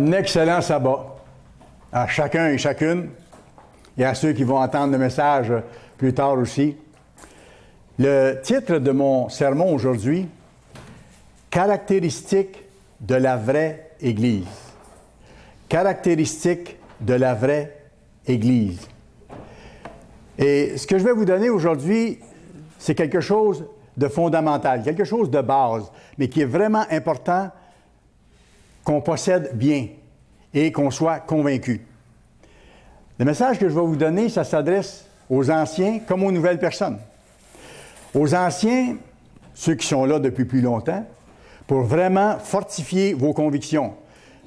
Un excellent sabbat à chacun et chacune et à ceux qui vont entendre le message plus tard aussi. Le titre de mon sermon aujourd'hui, Caractéristiques de la vraie Église. Caractéristiques de la vraie Église. Et ce que je vais vous donner aujourd'hui, c'est quelque chose de fondamental, quelque chose de base, mais qui est vraiment important qu'on possède bien et qu'on soit convaincu. Le message que je vais vous donner, ça s'adresse aux anciens comme aux nouvelles personnes. Aux anciens, ceux qui sont là depuis plus longtemps, pour vraiment fortifier vos convictions,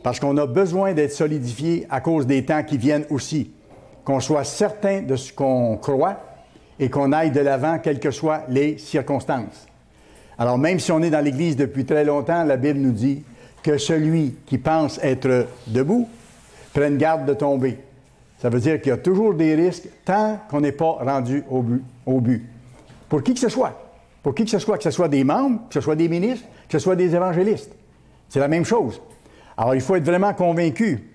parce qu'on a besoin d'être solidifié à cause des temps qui viennent aussi, qu'on soit certain de ce qu'on croit et qu'on aille de l'avant, quelles que soient les circonstances. Alors, même si on est dans l'Église depuis très longtemps, la Bible nous dit que celui qui pense être debout prenne garde de tomber. Ça veut dire qu'il y a toujours des risques tant qu'on n'est pas rendu au but. Pour qui que ce soit. Pour qui que ce soit des membres, que ce soit des ministres, que ce soit des évangélistes. C'est la même chose. Alors, il faut être vraiment convaincu.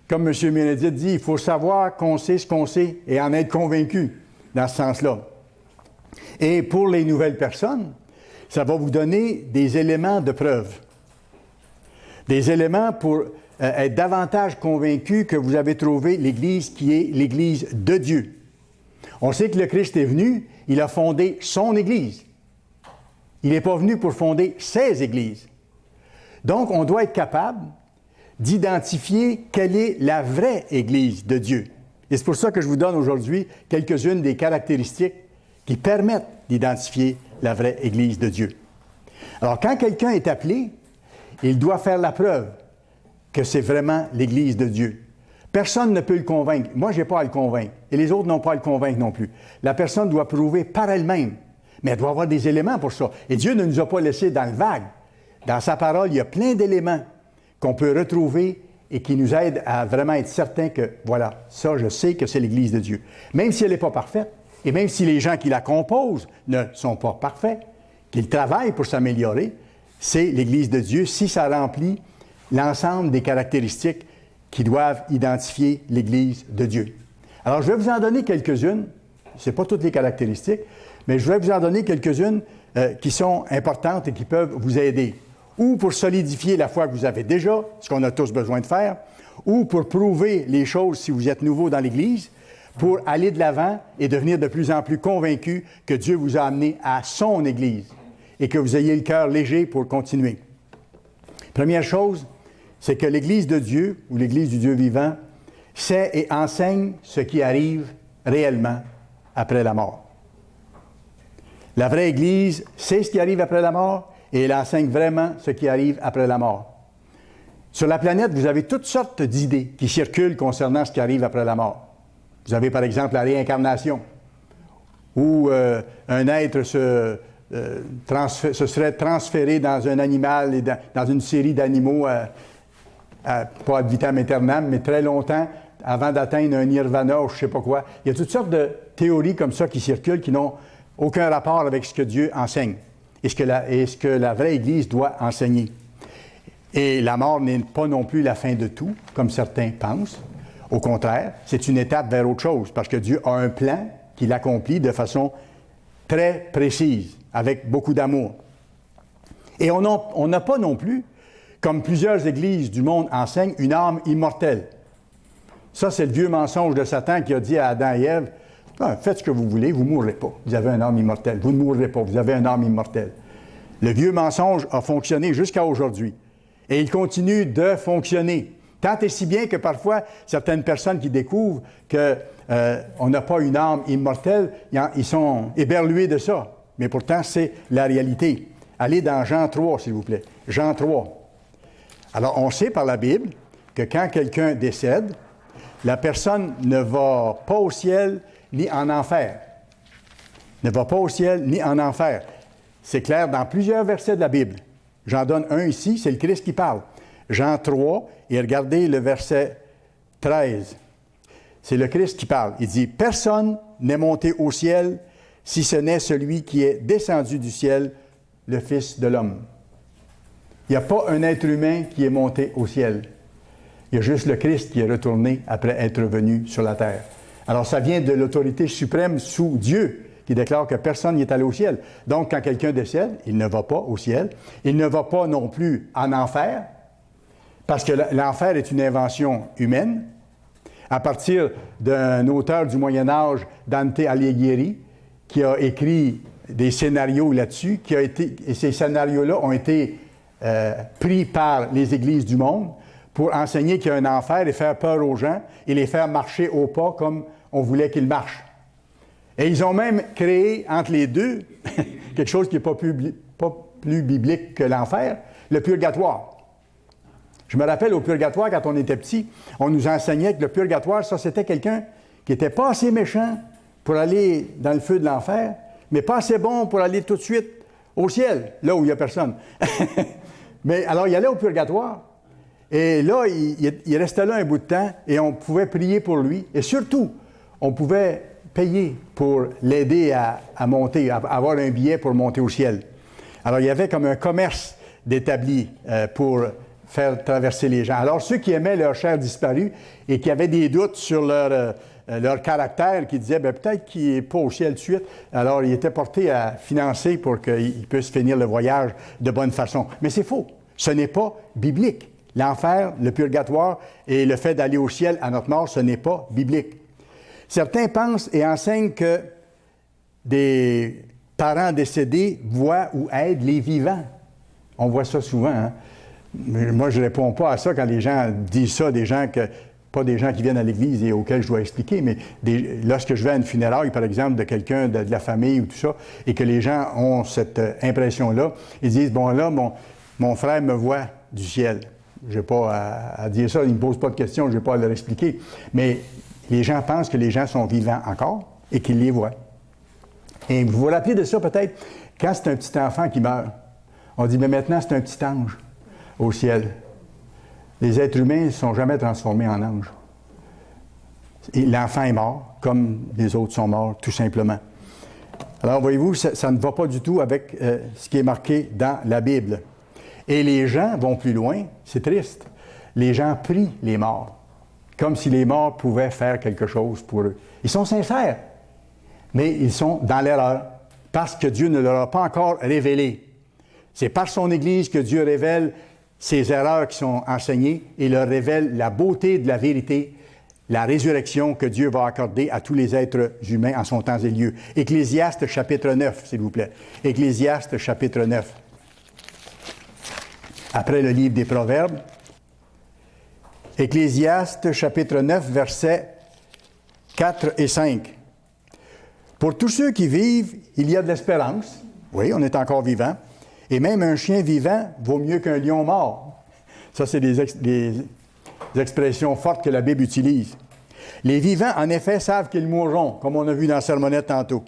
Comme M. Ménédite dit, il faut savoir qu'on sait ce qu'on sait et en être convaincu dans ce sens-là. Et pour les nouvelles personnes, ça va vous donner des éléments de preuve. Des éléments pour être davantage convaincu que vous avez trouvé l'Église qui est l'Église de Dieu. On sait que le Christ est venu, il a fondé son Église. Il n'est pas venu pour fonder ses Églises. Donc, on doit être capable d'identifier quelle est la vraie Église de Dieu. Et c'est pour ça que je vous donne aujourd'hui quelques-unes des caractéristiques qui permettent d'identifier la vraie Église de Dieu. Alors, quand quelqu'un est appelé, il doit faire la preuve que c'est vraiment l'Église de Dieu. Personne ne peut le convaincre. Moi, je n'ai pas à le convaincre. Et les autres n'ont pas à le convaincre non plus. La personne doit prouver par elle-même. Mais elle doit avoir des éléments pour ça. Et Dieu ne nous a pas laissés dans le vague. Dans sa parole, il y a plein d'éléments qu'on peut retrouver et qui nous aident à vraiment être certains que, voilà, ça, je sais que c'est l'Église de Dieu. Même si elle n'est pas parfaite, et même si les gens qui la composent ne sont pas parfaits, qu'ils travaillent pour s'améliorer, c'est l'Église de Dieu si ça remplit l'ensemble des caractéristiques qui doivent identifier l'Église de Dieu. Alors, je vais vous en donner quelques-unes. Ce n'est pas toutes les caractéristiques, mais je vais vous en donner quelques-unes qui sont importantes et qui peuvent vous aider. Ou pour solidifier la foi que vous avez déjà, ce qu'on a tous besoin de faire, ou pour prouver les choses si vous êtes nouveau dans l'Église, pour aller de l'avant et devenir de plus en plus convaincu que Dieu vous a amené à son Église et que vous ayez le cœur léger pour continuer. Première chose, c'est que l'Église de Dieu, ou l'Église du Dieu vivant, sait et enseigne ce qui arrive réellement après la mort. La vraie Église sait ce qui arrive après la mort et elle enseigne vraiment ce qui arrive après la mort. Sur la planète, vous avez toutes sortes d'idées qui circulent concernant ce qui arrive après la mort. Vous avez par exemple la réincarnation, où un être se serait transféré dans un animal et dans une série d'animaux, pas ad vitam aeternam, mais très longtemps, avant d'atteindre un nirvana ou je ne sais pas quoi. Il y a toutes sortes de théories comme ça qui circulent, qui n'ont aucun rapport avec ce que Dieu enseigne et ce que la vraie Église doit enseigner. Et la mort n'est pas non plus la fin de tout, comme certains pensent. Au contraire, c'est une étape vers autre chose, parce que Dieu a un plan qu'il accomplit de façon très précise, avec beaucoup d'amour. Et on n'a pas non plus, comme plusieurs églises du monde enseignent, une âme immortelle. Ça, c'est le vieux mensonge de Satan qui a dit à Adam et Ève, « Faites ce que vous voulez, vous ne mourrez pas. Vous avez une âme immortelle. Vous ne mourrez pas, vous avez une âme immortelle. » Le vieux mensonge a fonctionné jusqu'à aujourd'hui. Et il continue de fonctionner. Tant et si bien que parfois, certaines personnes qui découvrent qu'on n'a pas une âme immortelle, ils sont éberlués de ça. Mais pourtant, c'est la réalité. Allez dans Jean 3, s'il vous plaît. Jean 3. Alors, on sait par la Bible que quand quelqu'un décède, la personne ne va pas au ciel ni en enfer. Ne va pas au ciel ni en enfer. C'est clair dans plusieurs versets de la Bible. J'en donne un ici, c'est le Christ qui parle. Jean 3, et regardez le verset 13. C'est le Christ qui parle. Il dit, « Personne n'est monté au ciel si ce n'est celui qui est descendu du ciel, le Fils de l'homme. » Il n'y a pas un être humain qui est monté au ciel. Il y a juste le Christ qui est retourné après être venu sur la terre. Alors, ça vient de l'autorité suprême sous Dieu, qui déclare que personne n'est allé au ciel. Donc, quand quelqu'un décède, il ne va pas au ciel. Il ne va pas non plus en enfer, parce que l'enfer est une invention humaine. À partir d'un auteur du Moyen Âge, Dante Alighieri, qui a écrit des scénarios là-dessus, et ces scénarios-là ont été pris par les églises du monde pour enseigner qu'il y a un enfer et faire peur aux gens et les faire marcher au pas comme on voulait qu'ils marchent. Et ils ont même créé entre les deux quelque chose qui n'est pas plus biblique que l'enfer, le purgatoire. Je me rappelle au purgatoire, quand on était petit, on nous enseignait que le purgatoire, ça, c'était quelqu'un qui n'était pas assez méchant pour aller dans le feu de l'enfer, mais pas assez bon pour aller tout de suite au ciel, là où il n'y a personne. Mais alors, il allait au purgatoire, et là, il restait là un bout de temps, et on pouvait prier pour lui, et surtout, on pouvait payer pour l'aider à monter, à avoir un billet pour monter au ciel. Alors, il y avait comme un commerce d'établi pour faire traverser les gens. Alors, ceux qui aimaient leur chair disparue et qui avaient des doutes sur leur caractère, qui disaient, bien, peut-être qu'il n'est pas au ciel tout de suite, alors ils étaient portés à financer pour qu'ils puissent finir le voyage de bonne façon. Mais c'est faux. Ce n'est pas biblique. L'enfer, le purgatoire et le fait d'aller au ciel à notre mort, ce n'est pas biblique. Certains pensent et enseignent que des parents décédés voient ou aident les vivants. On voit ça souvent, hein? Mais moi, je ne réponds pas à ça quand les gens disent ça, pas des gens qui viennent à l'Église et auxquels je dois expliquer, mais lorsque je vais à une funéraille, par exemple, de quelqu'un de la famille ou tout ça, et que les gens ont cette impression-là, ils disent, bon là, mon frère me voit du ciel. Je n'ai pas à dire ça, il ne me pose pas de questions, je n'ai pas à leur expliquer. Mais les gens pensent que les gens sont vivants encore et qu'ils les voient. Et vous vous rappelez de ça peut-être, quand c'est un petit enfant qui meurt, on dit, mais maintenant c'est un petit ange au ciel. Les êtres humains ne sont jamais transformés en anges. Et l'enfant est mort, comme les autres sont morts, tout simplement. Alors, voyez-vous, ça ne va pas du tout avec ce qui est marqué dans la Bible. Et les gens vont plus loin, c'est triste. Les gens prient les morts, comme si les morts pouvaient faire quelque chose pour eux. Ils sont sincères, mais ils sont dans l'erreur, parce que Dieu ne leur a pas encore révélé. C'est par son Église que Dieu révèle ces erreurs qui sont enseignées et leur révèle la beauté de la vérité, la résurrection que Dieu va accorder à tous les êtres humains en son temps et lieu. Ecclésiaste chapitre 9, s'il vous plaît. Ecclésiaste chapitre 9. Après le livre des Proverbes. Ecclésiaste chapitre 9, versets 4 et 5. Pour tous ceux qui vivent, il y a de l'espérance. Oui, on est encore vivant. Et même un chien vivant vaut mieux qu'un lion mort. Ça, c'est des expressions fortes que la Bible utilise. Les vivants, en effet, savent qu'ils mourront, comme on a vu dans la sermonnette tantôt.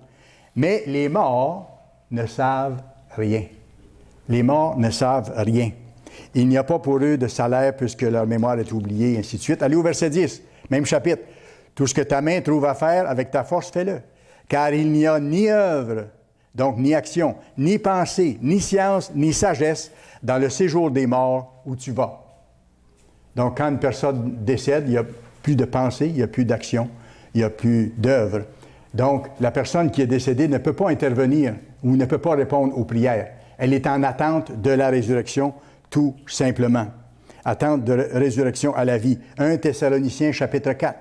Mais les morts ne savent rien. Les morts ne savent rien. Il n'y a pas pour eux de salaire puisque leur mémoire est oubliée, et ainsi de suite. Allez au verset 10, même chapitre. Tout ce que ta main trouve à faire, avec ta force, fais-le. Car il n'y a ni œuvre, donc ni action, ni pensée, ni science, ni sagesse dans le séjour des morts où tu vas. Donc, quand une personne décède, il n'y a plus de pensée, il n'y a plus d'action, il n'y a plus d'œuvre. Donc, la personne qui est décédée ne peut pas intervenir ou ne peut pas répondre aux prières. Elle est en attente de la résurrection, tout simplement. Attente de résurrection à la vie. 1 Thessaloniciens chapitre 4.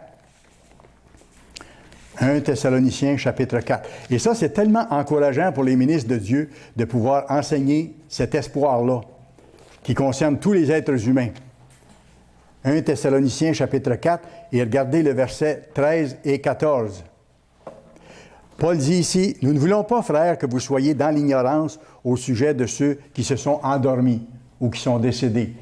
1 Thessaloniciens chapitre 4. Et ça, c'est tellement encourageant pour les ministres de Dieu de pouvoir enseigner cet espoir-là qui concerne tous les êtres humains. 1 Thessaloniciens chapitre 4 et regardez le verset 13 et 14. Paul dit ici, « Nous ne voulons pas, frères, que vous soyez dans l'ignorance au sujet de ceux qui se sont endormis ou qui sont décédés,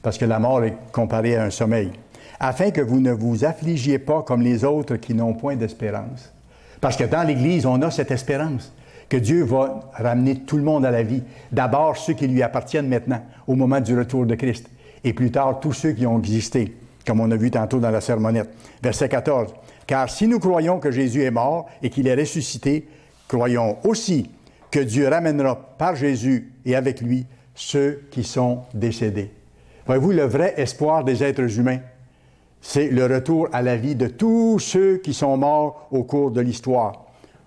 parce que la mort est comparée à un sommeil, afin que vous ne vous affligiez pas comme les autres qui n'ont point d'espérance. » Parce que dans l'Église, on a cette espérance que Dieu va ramener tout le monde à la vie. D'abord, ceux qui lui appartiennent maintenant, au moment du retour de Christ, et plus tard, tous ceux qui ont existé, comme on a vu tantôt dans la sermonnette. Verset 14. « Car si nous croyons que Jésus est mort et qu'il est ressuscité, croyons aussi que Dieu ramènera par Jésus et avec lui ceux qui sont décédés. » Voyez-vous le vrai espoir des êtres humains? c'est le retour à la vie de tous ceux qui sont morts au cours de l'histoire.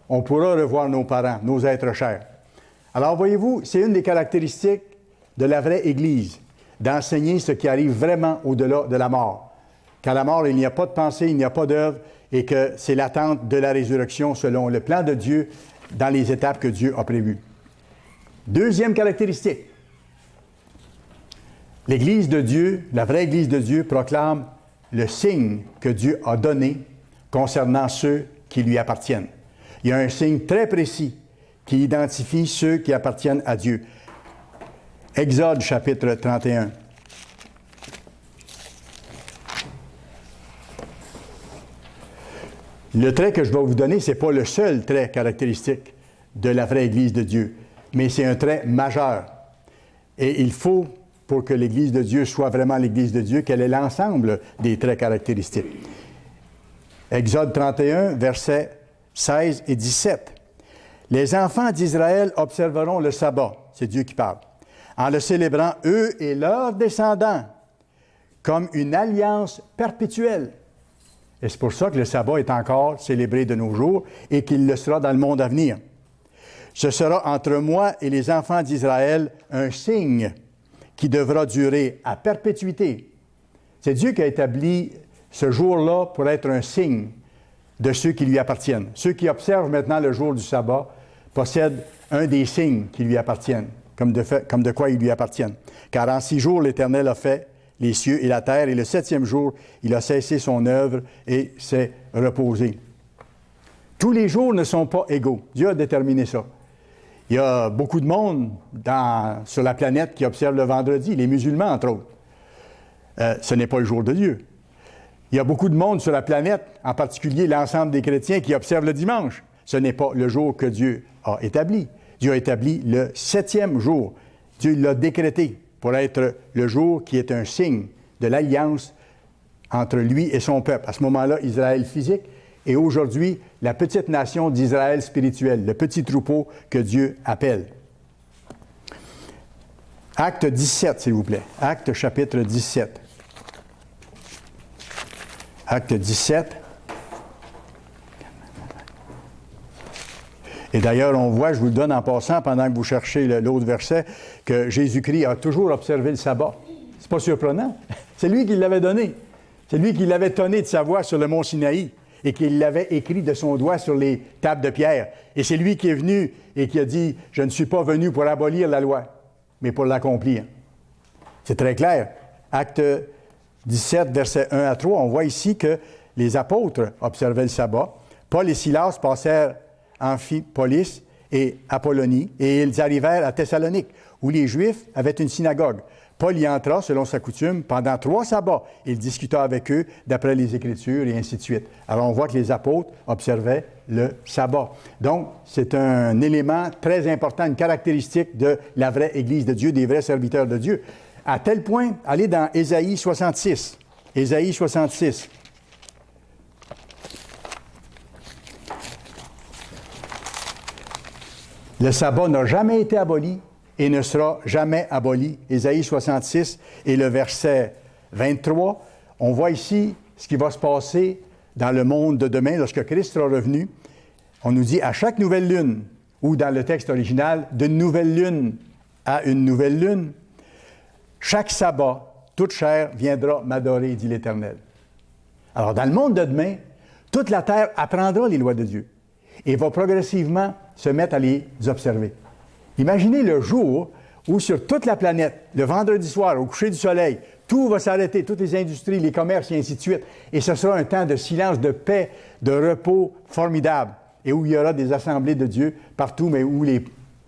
On pourra revoir nos parents, nos êtres chers. Alors, voyez-vous, c'est une des caractéristiques de la vraie Église, d'enseigner ce qui arrive vraiment au-delà de la mort. Qu'à la mort, il n'y a pas de pensée, il n'y a pas d'œuvre, et que c'est l'attente de la résurrection selon le plan de Dieu dans les étapes que Dieu a prévues. Deuxième caractéristique, l'Église de Dieu, la vraie Église de Dieu, proclame le signe que Dieu a donné concernant ceux qui lui appartiennent. Il y a un signe très précis qui identifie ceux qui appartiennent à Dieu. Exode chapitre 31. Le trait que je vais vous donner, ce n'est pas le seul trait caractéristique de la vraie Église de Dieu, mais c'est un trait majeur. Et il faut, pour que l'Église de Dieu soit vraiment l'Église de Dieu, qu'elle ait l'ensemble des traits caractéristiques. Exode 31, versets 16 et 17. « Les enfants d'Israël observeront le sabbat, c'est Dieu qui parle, en le célébrant, eux et leurs descendants, comme une alliance perpétuelle. » Et c'est pour ça que le sabbat est encore célébré de nos jours et qu'il le sera dans le monde à venir. « Ce sera entre moi et les enfants d'Israël un signe qui devra durer à perpétuité. » C'est Dieu qui a établi ce jour-là pour être un signe de ceux qui lui appartiennent. Ceux qui observent maintenant le jour du sabbat possèdent un des signes qui lui appartiennent, comme de quoi ils lui appartiennent. Car en 6 jours, l'Éternel a fait les cieux et la terre, et le 7e jour, il a cessé son œuvre et s'est reposé. Tous les jours ne sont pas égaux. Dieu a déterminé ça. Il y a beaucoup de monde sur la planète qui observe le vendredi, les musulmans entre autres. Ce n'est pas le jour de Dieu. Il y a beaucoup de monde sur la planète, en particulier l'ensemble des chrétiens, qui observent le dimanche. Ce n'est pas le jour que Dieu a établi. Dieu a établi le 7e jour. Dieu l'a décrété pour être le jour qui est un signe de l'alliance entre lui et son peuple. À ce moment-là, Israël physique, et aujourd'hui, la petite nation d'Israël spirituel, le petit troupeau que Dieu appelle. Acte 17, s'il vous plaît. Acte chapitre 17. Acte 17. Et d'ailleurs, on voit, je vous le donne en passant, pendant que vous cherchez l'autre verset, que Jésus-Christ a toujours observé le sabbat. C'est pas surprenant. C'est lui qui l'avait donné. C'est lui qui l'avait tonné de sa voix sur le mont Sinaï et qui l'avait écrit de son doigt sur les tables de pierre. Et c'est lui qui est venu et qui a dit « Je ne suis pas venu pour abolir la loi, mais pour l'accomplir. » C'est très clair. Acte 17, versets 1 à 3, on voit ici que les apôtres observaient le sabbat. Paul et Silas passèrent Amphipolis et Apollonie, et ils arrivèrent à Thessalonique, où les Juifs avaient une synagogue. Paul y entra, selon sa coutume, pendant 3 sabbats. Il discuta avec eux d'après les Écritures, et ainsi de suite. Alors, on voit que les apôtres observaient le sabbat. Donc, c'est un élément très important, une caractéristique de la vraie Église de Dieu, des vrais serviteurs de Dieu. À tel point, allez dans Ésaïe 66. Ésaïe 66. Le sabbat n'a jamais été aboli et ne sera jamais aboli. Ésaïe 66 et le verset 23. On voit ici ce qui va se passer dans le monde de demain lorsque Christ sera revenu. On nous dit à chaque nouvelle lune, ou dans le texte original, d'une nouvelle lune à une nouvelle lune, chaque sabbat, toute chair viendra m'adorer, dit l'Éternel. Alors, dans le monde de demain, toute la terre apprendra les lois de Dieu et va progressivement se mettre à les observer. Imaginez le jour où sur toute la planète, le vendredi soir, au coucher du soleil, tout va s'arrêter, toutes les industries, les commerces et ainsi de suite, et ce sera un temps de silence, de paix, de repos formidable, et où il y aura des assemblées de Dieu partout, mais où les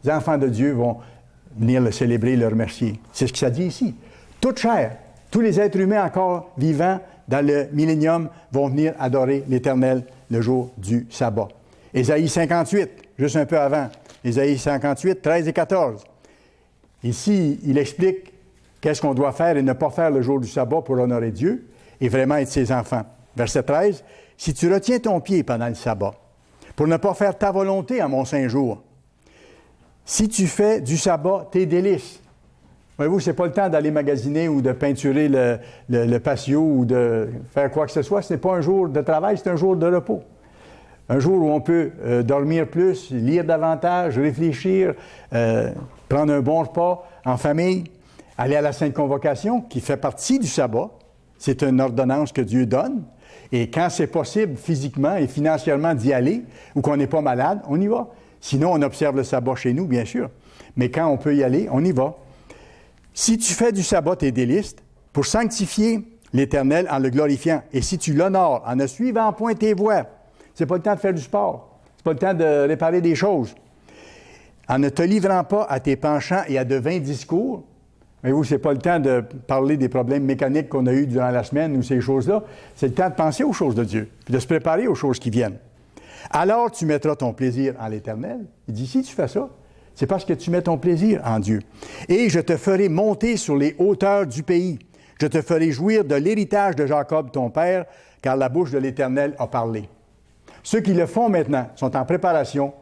enfants de Dieu vont venir le célébrer, le remercier. C'est ce que ça dit ici. Toute chair, tous les êtres humains encore vivants dans le millénium vont venir adorer l'Éternel le jour du sabbat. Ésaïe 58, juste un peu avant. Ésaïe 58, 13 et 14. Ici, il explique qu'est-ce qu'on doit faire et ne pas faire le jour du sabbat pour honorer Dieu et vraiment être ses enfants. Verset 13. « Si tu retiens ton pied pendant le sabbat, pour ne pas faire ta volonté à mon saint jour, si tu fais du sabbat tes délices, Voyez-vous, ce n'est pas le temps d'aller magasiner ou de peinturer le patio ou de faire quoi que ce soit. Ce n'est pas un jour de travail, c'est un jour de repos. Un jour où on peut dormir plus, lire davantage, réfléchir, prendre un bon repas en famille, aller à la Sainte Convocation, qui fait partie du sabbat. C'est une ordonnance que Dieu donne. Et quand c'est possible physiquement et financièrement d'y aller, ou qu'on n'est pas malade, on y va. Sinon, on observe le sabbat chez nous, bien sûr. Mais quand on peut y aller, on y va. Si tu fais du sabbat tes délices, pour sanctifier l'Éternel en le glorifiant, et si tu l'honores en ne suivant point tes voies, c'est pas le temps de faire du sport, c'est pas le temps de réparer des choses. En ne te livrant pas à tes penchants et à de vains discours, mais vous, c'est pas le temps de parler des problèmes mécaniques qu'on a eus durant la semaine ou ces choses-là, c'est le temps de penser aux choses de Dieu, puis de se préparer aux choses qui viennent. Alors tu mettras ton plaisir en l'Éternel. Il dit, si tu fais ça, c'est parce que tu mets ton plaisir en Dieu. Et je te ferai monter sur les hauteurs du pays. Je te ferai jouir de l'héritage de Jacob, ton père, car la bouche de l'Éternel a parlé. Ceux qui le font maintenant sont en préparation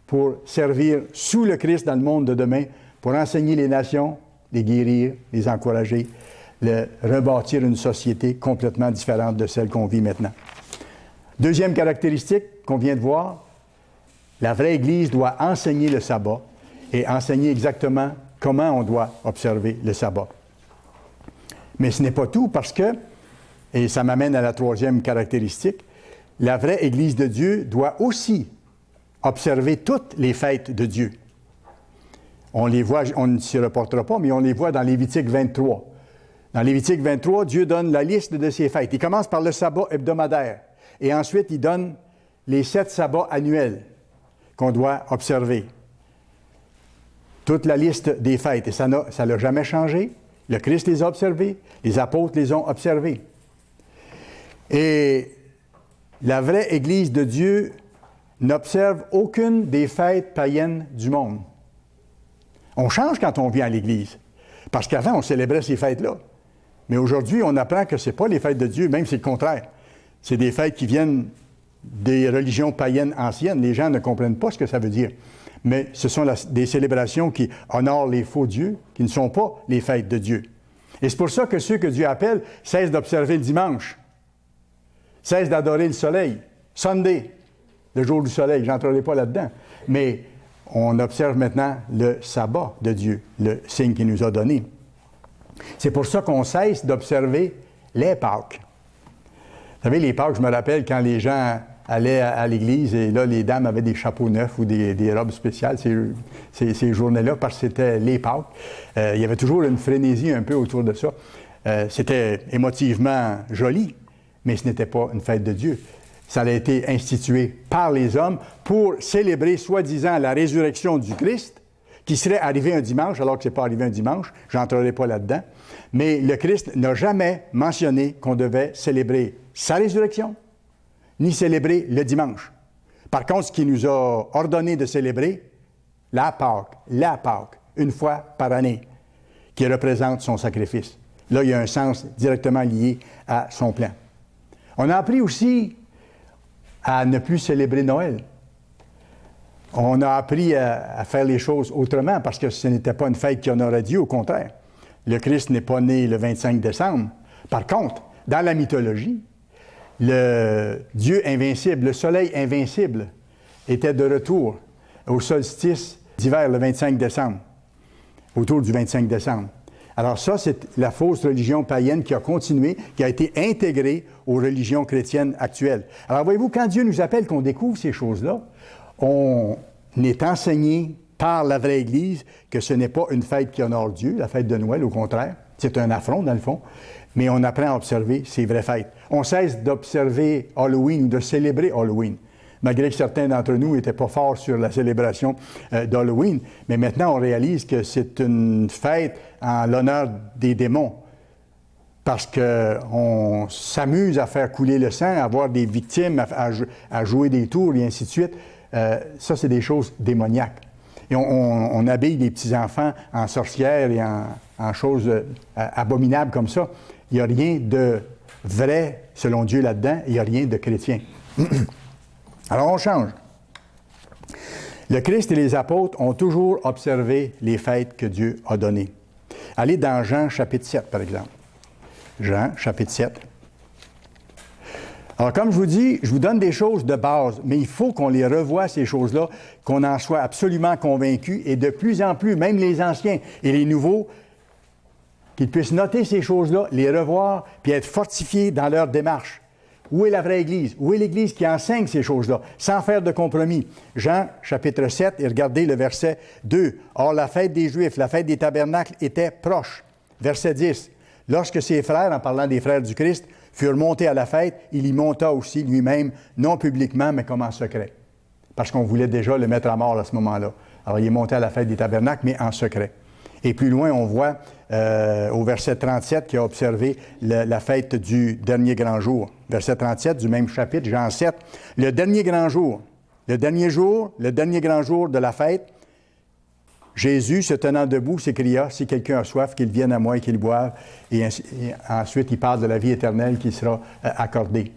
pour servir sous le Christ dans le monde de demain, pour enseigner les nations, les guérir, les encourager, rebâtir une société complètement différente de celle qu'on vit maintenant. Deuxième caractéristique qu'on vient de voir, la vraie Église doit enseigner le sabbat et enseigner exactement comment on doit observer le sabbat. Mais ce n'est pas tout parce que, et ça m'amène à la troisième caractéristique, la vraie Église de Dieu doit aussi observer toutes les fêtes de Dieu. On les voit, on ne s'y reportera pas, mais on les voit dans Lévitique 23. Dans Lévitique 23, Dieu donne la liste de ses fêtes. Il commence par le sabbat hebdomadaire et ensuite il donne les 7 sabbats annuels qu'on doit observer. Toute la liste des fêtes. Et ça n'a jamais changé. Le Christ les a observés, les apôtres les ont observés. Et la vraie Église de Dieu n'observe aucune des fêtes païennes du monde. On change quand on vient à l'Église, parce qu'avant, on célébrait ces fêtes-là. Mais aujourd'hui, on apprend que ce n'est pas les fêtes de Dieu, même c'est le contraire. C'est des fêtes qui viennent des religions païennes anciennes. Les gens ne comprennent pas ce que ça veut dire. Mais ce sont des célébrations qui honorent les faux dieux, qui ne sont pas les fêtes de Dieu. Et c'est pour ça que ceux que Dieu appelle cessent d'observer le dimanche, cessent d'adorer le soleil. Sunday, le jour du soleil, je n'entrerai pas là-dedans. Mais on observe maintenant le sabbat de Dieu, le signe qu'il nous a donné. C'est pour ça qu'on cesse d'observer les Pâques. Vous savez, les Pâques, je me rappelle quand les gens allaient à l'église et là, les dames avaient des chapeaux neufs ou des robes spéciales ces journées-là parce que c'était les Pâques. Il y avait toujours une frénésie un peu autour de ça. C'était émotivement joli, mais ce n'était pas une fête de Dieu. Ça a été institué par les hommes pour célébrer, soi-disant, la résurrection du Christ, qui serait arrivé un dimanche, alors que ce n'est pas arrivé un dimanche. Je n'entrerai pas là-dedans. Mais le Christ n'a jamais mentionné qu'on devait célébrer sa résurrection, ni célébrer le dimanche. Par contre, ce qu'il nous a ordonné de célébrer, la Pâque, une fois par année, qui représente son sacrifice. Là, il y a un sens directement lié à son plan. On a appris aussi à ne plus célébrer Noël. On a appris à faire les choses autrement parce que ce n'était pas une fête qui honorait Dieu, au contraire. Le Christ n'est pas né le 25 décembre. Par contre, dans la mythologie, le Dieu invincible, le soleil invincible, était de retour au solstice d'hiver le 25 décembre, autour du 25 décembre. Alors ça, c'est la fausse religion païenne qui a continué, qui a été intégrée aux religions chrétiennes actuelles. Alors voyez-vous, quand Dieu nous appelle qu'on découvre ces choses-là, on est enseigné par la vraie Église que ce n'est pas une fête qui honore Dieu, la fête de Noël, au contraire. C'est un affront, dans le fond. Mais on apprend à observer ces vraies fêtes. On cesse d'observer Halloween ou de célébrer Halloween, malgré que certains d'entre nous n'étaient pas forts sur la célébration d'Halloween. Mais maintenant, on réalise que c'est une fête en l'honneur des démons, parce qu'on s'amuse à faire couler le sang, à avoir des victimes, à jouer des tours et ainsi de suite. Ça, c'est des choses démoniaques. Et on habille les petits-enfants en sorcières et en choses abominables comme ça. Il n'y a rien de vrai, selon Dieu, là-dedans. Il n'y a rien de chrétien. Alors, on change. Le Christ et les apôtres ont toujours observé les fêtes que Dieu a données. Allez dans Jean chapitre 7, par exemple. Jean chapitre 7. Alors, comme je vous dis, je vous donne des choses de base, mais il faut qu'on les revoie, ces choses-là, qu'on en soit absolument convaincu, et de plus en plus, même les anciens et les nouveaux, qu'ils puissent noter ces choses-là, les revoir, puis être fortifiés dans leur démarche. Où est la vraie Église? Où est l'Église qui enseigne ces choses-là, sans faire de compromis? Jean, chapitre 7, et regardez le verset 2. « Or, la fête des Juifs, la fête des tabernacles, était proche. » Verset 10. « Lorsque ses frères, en parlant des frères du Christ, furent montés à la fête, il y monta aussi lui-même, non publiquement, mais comme en secret. » Parce qu'on voulait déjà le mettre à mort à ce moment-là. Alors, il est monté à la fête des tabernacles, mais en secret. Et plus loin, on voit au verset 37 qu'il a observé la fête du dernier grand jour. Verset 37 du même chapitre, Jean 7. Le dernier grand jour, le dernier grand jour de la fête, Jésus, se tenant debout, s'écria, « Si quelqu'un a soif, qu'il vienne à moi et qu'il boive. » Et ensuite, il parle de la vie éternelle qui sera accordée.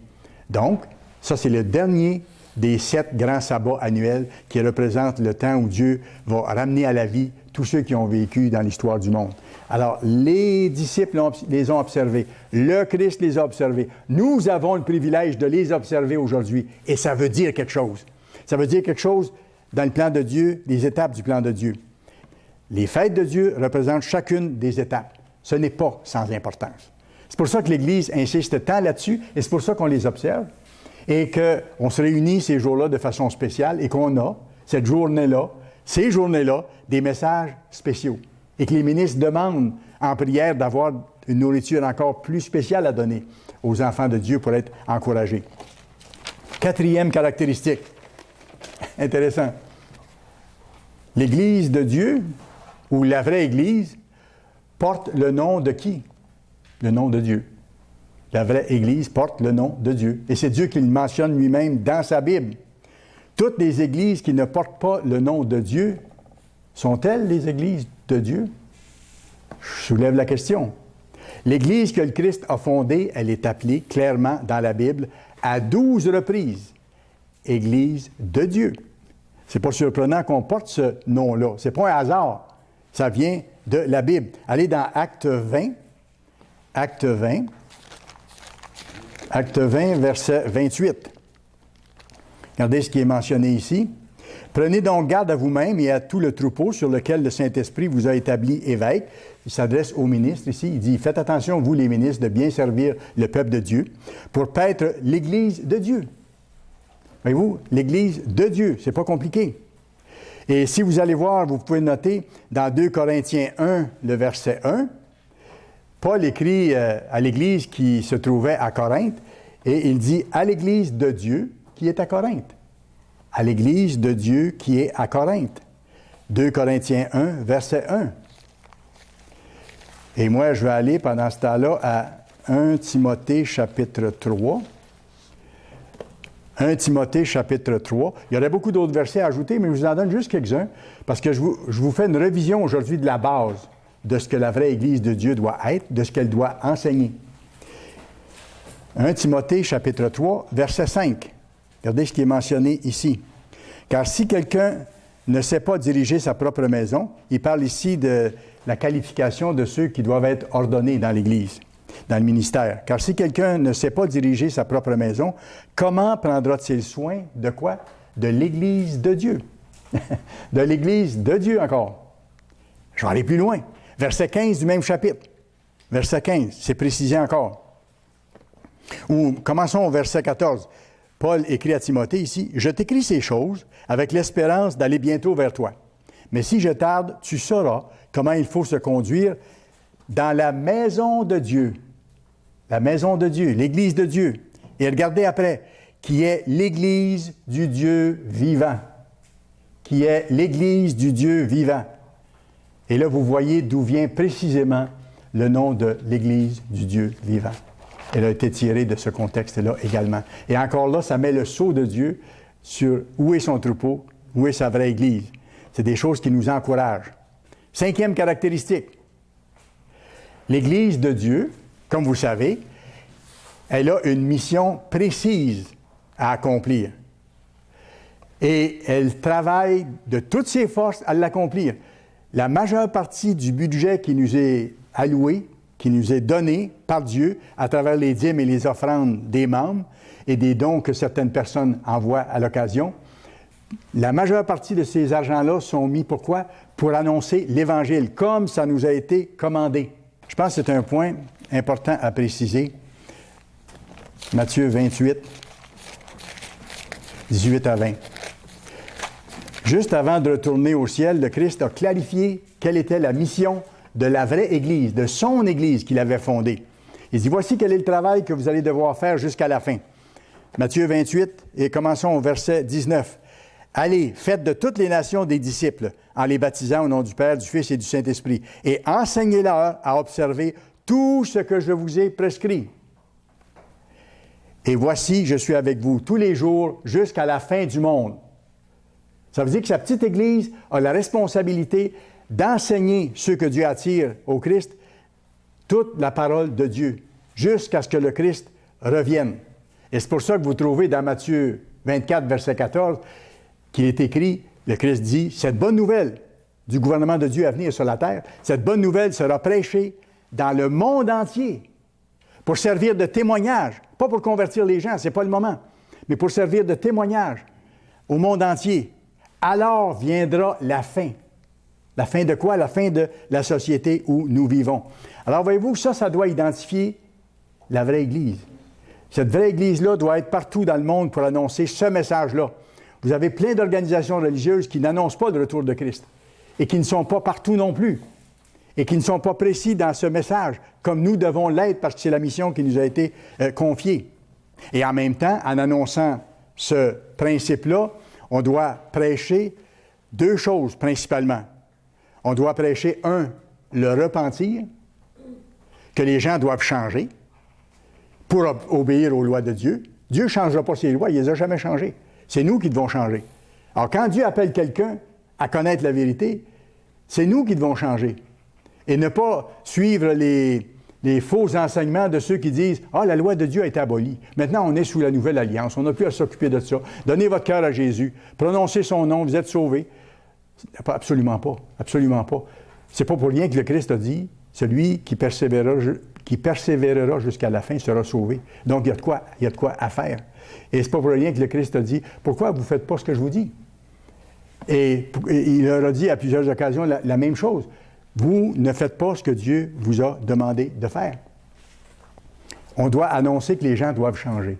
Donc, ça, c'est le dernier des 7 grands sabbats annuels qui représentent le temps où Dieu va ramener à la vie tous ceux qui ont vécu dans l'histoire du monde. Alors, les disciples les ont observés. Le Christ les a observés. Nous avons le privilège de les observer aujourd'hui. Et ça veut dire quelque chose. Ça veut dire quelque chose dans le plan de Dieu, les étapes du plan de Dieu. Les fêtes de Dieu représentent chacune des étapes. Ce n'est pas sans importance. C'est pour ça que l'Église insiste tant là-dessus et c'est pour ça qu'on les observe et qu'on se réunit ces jours-là de façon spéciale et qu'on a, cette journée-là, ces journées-là, des messages spéciaux. Et que les ministres demandent en prière d'avoir une nourriture encore plus spéciale à donner aux enfants de Dieu pour être encouragés. 4e caractéristique. Intéressant. L'Église de Dieu, ou la vraie Église, porte le nom de qui? Le nom de Dieu. La vraie Église porte le nom de Dieu. Et c'est Dieu qui le mentionne lui-même dans sa Bible. Toutes les églises qui ne portent pas le nom de Dieu, sont-elles les églises de Dieu? Je soulève la question. L'Église que le Christ a fondée, elle est appelée clairement dans la Bible à 12 reprises Église de Dieu. C'est pas surprenant qu'on porte ce nom-là. C'est pas un hasard. Ça vient de la Bible. Allez dans Acte 20. Acte 20. Acte 20, verset 28. Regardez ce qui est mentionné ici. « Prenez donc garde à vous-même et à tout le troupeau sur lequel le Saint-Esprit vous a établi évêque. » Il s'adresse aux ministres ici. Il dit « Faites attention, vous les ministres, de bien servir le peuple de Dieu pour paître l'Église de Dieu. » Voyez-vous, l'Église de Dieu, c'est pas compliqué. Et si vous allez voir, vous pouvez noter dans 2 Corinthiens 1, le verset 1, Paul écrit à l'Église qui se trouvait à Corinthe et il dit « À l'Église de Dieu qui est à Corinthe. » À l'Église de Dieu qui est à Corinthe. 2 Corinthiens 1, verset 1. Et moi, je vais aller pendant ce temps-là à 1 Timothée chapitre 3. 1 Timothée chapitre 3. Il y aurait beaucoup d'autres versets à ajouter, mais je vous en donne juste quelques-uns parce que je vous fais une révision aujourd'hui de la base de ce que la vraie Église de Dieu doit être, de ce qu'elle doit enseigner. 1 Timothée chapitre 3, verset 5. Regardez ce qui est mentionné ici. « Car si quelqu'un ne sait pas diriger sa propre maison, il parle ici de la qualification de ceux qui doivent être ordonnés dans l'Église, dans le ministère. « Car si quelqu'un ne sait pas diriger sa propre maison, comment prendra-t-il soin de quoi? De l'Église de Dieu. » De l'Église de Dieu encore. Je vais aller plus loin. Verset 15 du même chapitre. Verset 15, c'est précisé encore. Ou commençons au verset 14. Paul écrit à Timothée ici, « Je t'écris ces choses avec l'espérance d'aller bientôt vers toi. Mais si je tarde, tu sauras comment il faut se conduire dans la maison de Dieu. » La maison de Dieu, l'Église de Dieu. Et regardez après, qui est l'Église du Dieu vivant. Qui est l'Église du Dieu vivant. Et là, vous voyez d'où vient précisément le nom de l'Église du Dieu vivant. Elle a été tirée de ce contexte-là également. Et encore là, ça met le sceau de Dieu sur où est son troupeau, où est sa vraie Église. C'est des choses qui nous encouragent. 5e caractéristique. L'Église de Dieu, comme vous savez, elle a une mission précise à accomplir. Et elle travaille de toutes ses forces à l'accomplir. la majeure partie du budget qui nous est alloué, qui nous est donné par Dieu à travers les dîmes et les offrandes des membres et des dons que certaines personnes envoient à l'occasion, la majeure partie de ces argents-là sont mis pourquoi? Pour annoncer l'Évangile, comme ça nous a été commandé. Je pense que c'est un point important à préciser. Matthieu 28, 18 à 20. Juste avant de retourner au ciel, le Christ a clarifié quelle était la mission de la vraie Église, de son Église qu'il avait fondée. Il dit, voici quel est le travail que vous allez devoir faire jusqu'à la fin. Matthieu 28, et commençons au verset 19. Allez, faites de toutes les nations des disciples, en les baptisant au nom du Père, du Fils et du Saint-Esprit, et enseignez-leur à observer tout ce que je vous ai prescrit. Et voici, je suis avec vous tous les jours jusqu'à la fin du monde. Ça veut dire que sa petite Église a la responsabilité d'enseigner ceux que Dieu attire au Christ toute la parole de Dieu, jusqu'à ce que le Christ revienne. Et c'est pour ça que vous trouvez dans Matthieu 24, verset 14, qu'il est écrit, le Christ dit, cette bonne nouvelle du gouvernement de Dieu à venir sur la terre, cette bonne nouvelle sera prêchée dans le monde entier pour servir de témoignage, pas pour convertir les gens, ce n'est pas le moment, mais pour servir de témoignage au monde entier. Alors viendra la fin. La fin de quoi? La fin de la société où nous vivons. Alors voyez-vous, ça doit identifier la vraie Église. Cette vraie Église-là doit être partout dans le monde pour annoncer ce message-là. Vous avez plein d'organisations religieuses qui n'annoncent pas le retour de Christ et qui ne sont pas partout non plus et qui ne sont pas précis dans ce message, comme nous devons l'être parce que c'est la mission qui nous a été confiée. Et en même temps, en annonçant ce principe-là, on doit prêcher deux choses principalement. On doit prêcher, le repentir, que les gens doivent changer pour obéir aux lois de Dieu. Dieu ne changera pas ses lois, il ne les a jamais changées. C'est nous qui devons changer. Alors, quand Dieu appelle quelqu'un à connaître la vérité, c'est nous qui devons changer. Et ne pas suivre les faux enseignements de ceux qui disent « Ah, la loi de Dieu a été abolie. Maintenant, on est sous la nouvelle alliance. On n'a plus à s'occuper de ça. Donnez votre cœur à Jésus. Prononcez son nom. Vous êtes sauvés. » Absolument pas. Absolument pas. C'est pas pour rien que le Christ a dit « Celui qui persévérera jusqu'à la fin sera sauvé. » Donc, il y a de quoi à faire. Et c'est pas pour rien que le Christ a dit « Pourquoi vous ne faites pas ce que je vous dis? » Et il leur a dit à plusieurs occasions la même chose. Vous ne faites pas ce que Dieu vous a demandé de faire. On doit annoncer que les gens doivent changer.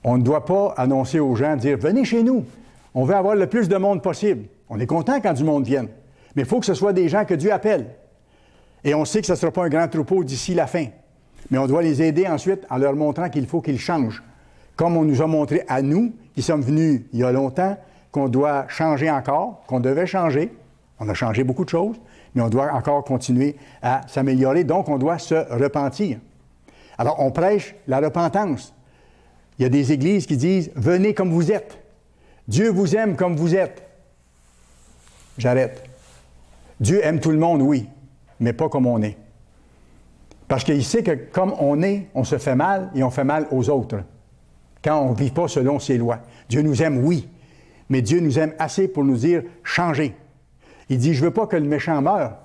On ne doit pas annoncer aux gens, dire « Venez chez nous, on veut avoir le plus de monde possible. » On est content quand du monde vienne. Mais il faut que ce soit des gens que Dieu appelle. Et on sait que ce ne sera pas un grand troupeau d'ici la fin. Mais on doit les aider ensuite en leur montrant qu'il faut qu'ils changent. Comme on nous a montré à nous, qui sommes venus il y a longtemps, qu'on doit changer encore, qu'on devait changer. On a changé beaucoup de choses, mais on doit encore continuer à s'améliorer. Donc, on doit se repentir. Alors, on prêche la repentance. Il y a des églises qui disent « Venez comme vous êtes. Dieu vous aime comme vous êtes. » J'arrête. Dieu aime tout le monde, oui, mais pas comme on est. Parce qu'il sait que comme on est, on se fait mal et on fait mal aux autres. Quand on ne vit pas selon ses lois. Dieu nous aime, oui, mais Dieu nous aime assez pour nous dire « changez ». Il dit « Je ne veux pas que le méchant meure,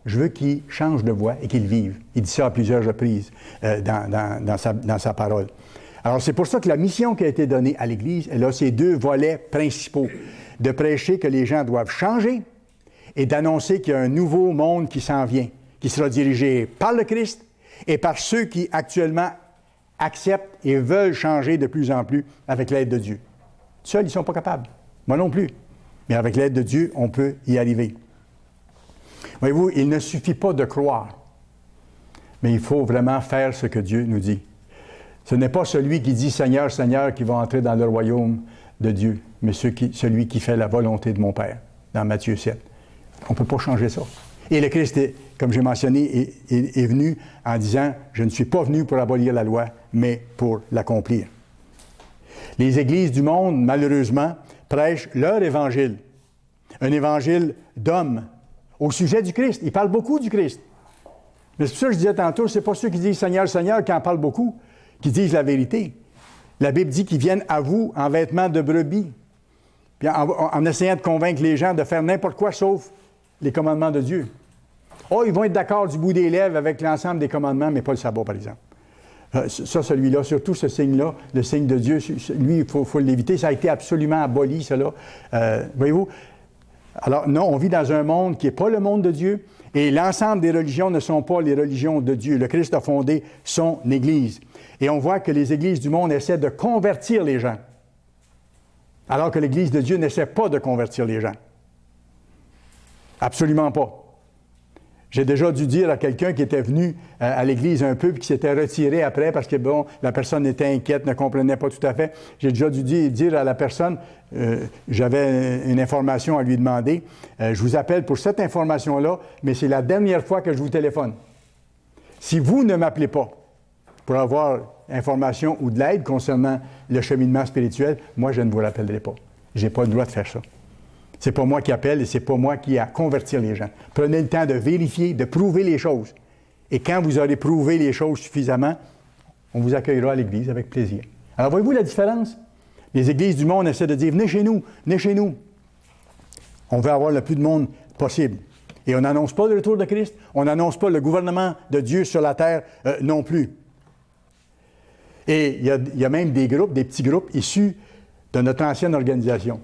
je veux qu'il change de voie et qu'il vive ». Il dit ça à plusieurs reprises dans sa parole. Alors, c'est pour ça que la mission qui a été donnée à l'Église, elle a ces deux volets principaux. De prêcher que les gens doivent changer et d'annoncer qu'il y a un nouveau monde qui s'en vient, qui sera dirigé par le Christ et par ceux qui actuellement acceptent et veulent changer de plus en plus avec l'aide de Dieu. Seuls, ils ne sont pas capables. Moi non plus. Mais avec l'aide de Dieu, on peut y arriver. Voyez-vous, il ne suffit pas de croire, mais il faut vraiment faire ce que Dieu nous dit. Ce n'est pas celui qui dit « Seigneur, Seigneur » qui va entrer dans le royaume de Dieu, mais celui qui fait la volonté de mon Père, dans Matthieu 7. On ne peut pas changer ça. Et le Christ, comme j'ai mentionné, est venu en disant « Je ne suis pas venu pour abolir la loi, mais pour l'accomplir. » Les églises du monde, malheureusement, prêchent leur évangile, un évangile d'homme, au sujet du Christ. Ils parlent beaucoup du Christ. Mais c'est pour ça que je disais tantôt, ce n'est pas ceux qui disent « Seigneur, Seigneur » qui en parlent beaucoup, qui disent la vérité. La Bible dit qu'ils viennent à vous en vêtements de brebis, puis en essayant de convaincre les gens de faire n'importe quoi sauf les commandements de Dieu. Oh, ils vont être d'accord du bout des lèvres avec l'ensemble des commandements, mais pas le sabbat, par exemple. Ça, celui-là, surtout ce signe-là, le signe de Dieu, lui, il faut l'éviter. Ça a été absolument aboli, cela. Voyez-vous? Alors, non, on vit dans un monde qui n'est pas le monde de Dieu, et l'ensemble des religions ne sont pas les religions de Dieu. Le Christ a fondé son Église. Et on voit que les églises du monde essaient de convertir les gens, alors que l'Église de Dieu n'essaie pas de convertir les gens. Absolument pas. J'ai déjà dû dire à quelqu'un qui était venu à l'Église un peu, puis qui s'était retiré après parce que, bon, la personne était inquiète, ne comprenait pas tout à fait. J'ai déjà dû dire à la personne, j'avais une information à lui demander, je vous appelle pour cette information-là, mais c'est la dernière fois que je vous téléphone. Si vous ne m'appelez pas pour avoir information ou de l'aide concernant le cheminement spirituel, moi, je ne vous rappellerai pas. Je n'ai pas le droit de faire ça. C'est pas moi qui appelle et c'est pas moi qui ai à convertir les gens. Prenez le temps de vérifier, de prouver les choses. Et quand vous aurez prouvé les choses suffisamment, on vous accueillera à l'Église avec plaisir. Alors, voyez-vous la différence? Les églises du monde essaient de dire, venez chez nous, venez chez nous. On veut avoir le plus de monde possible. Et on n'annonce pas le retour de Christ, on n'annonce pas le gouvernement de Dieu sur la terre non plus. Et il y a même des groupes, des petits groupes issus de notre ancienne organisation,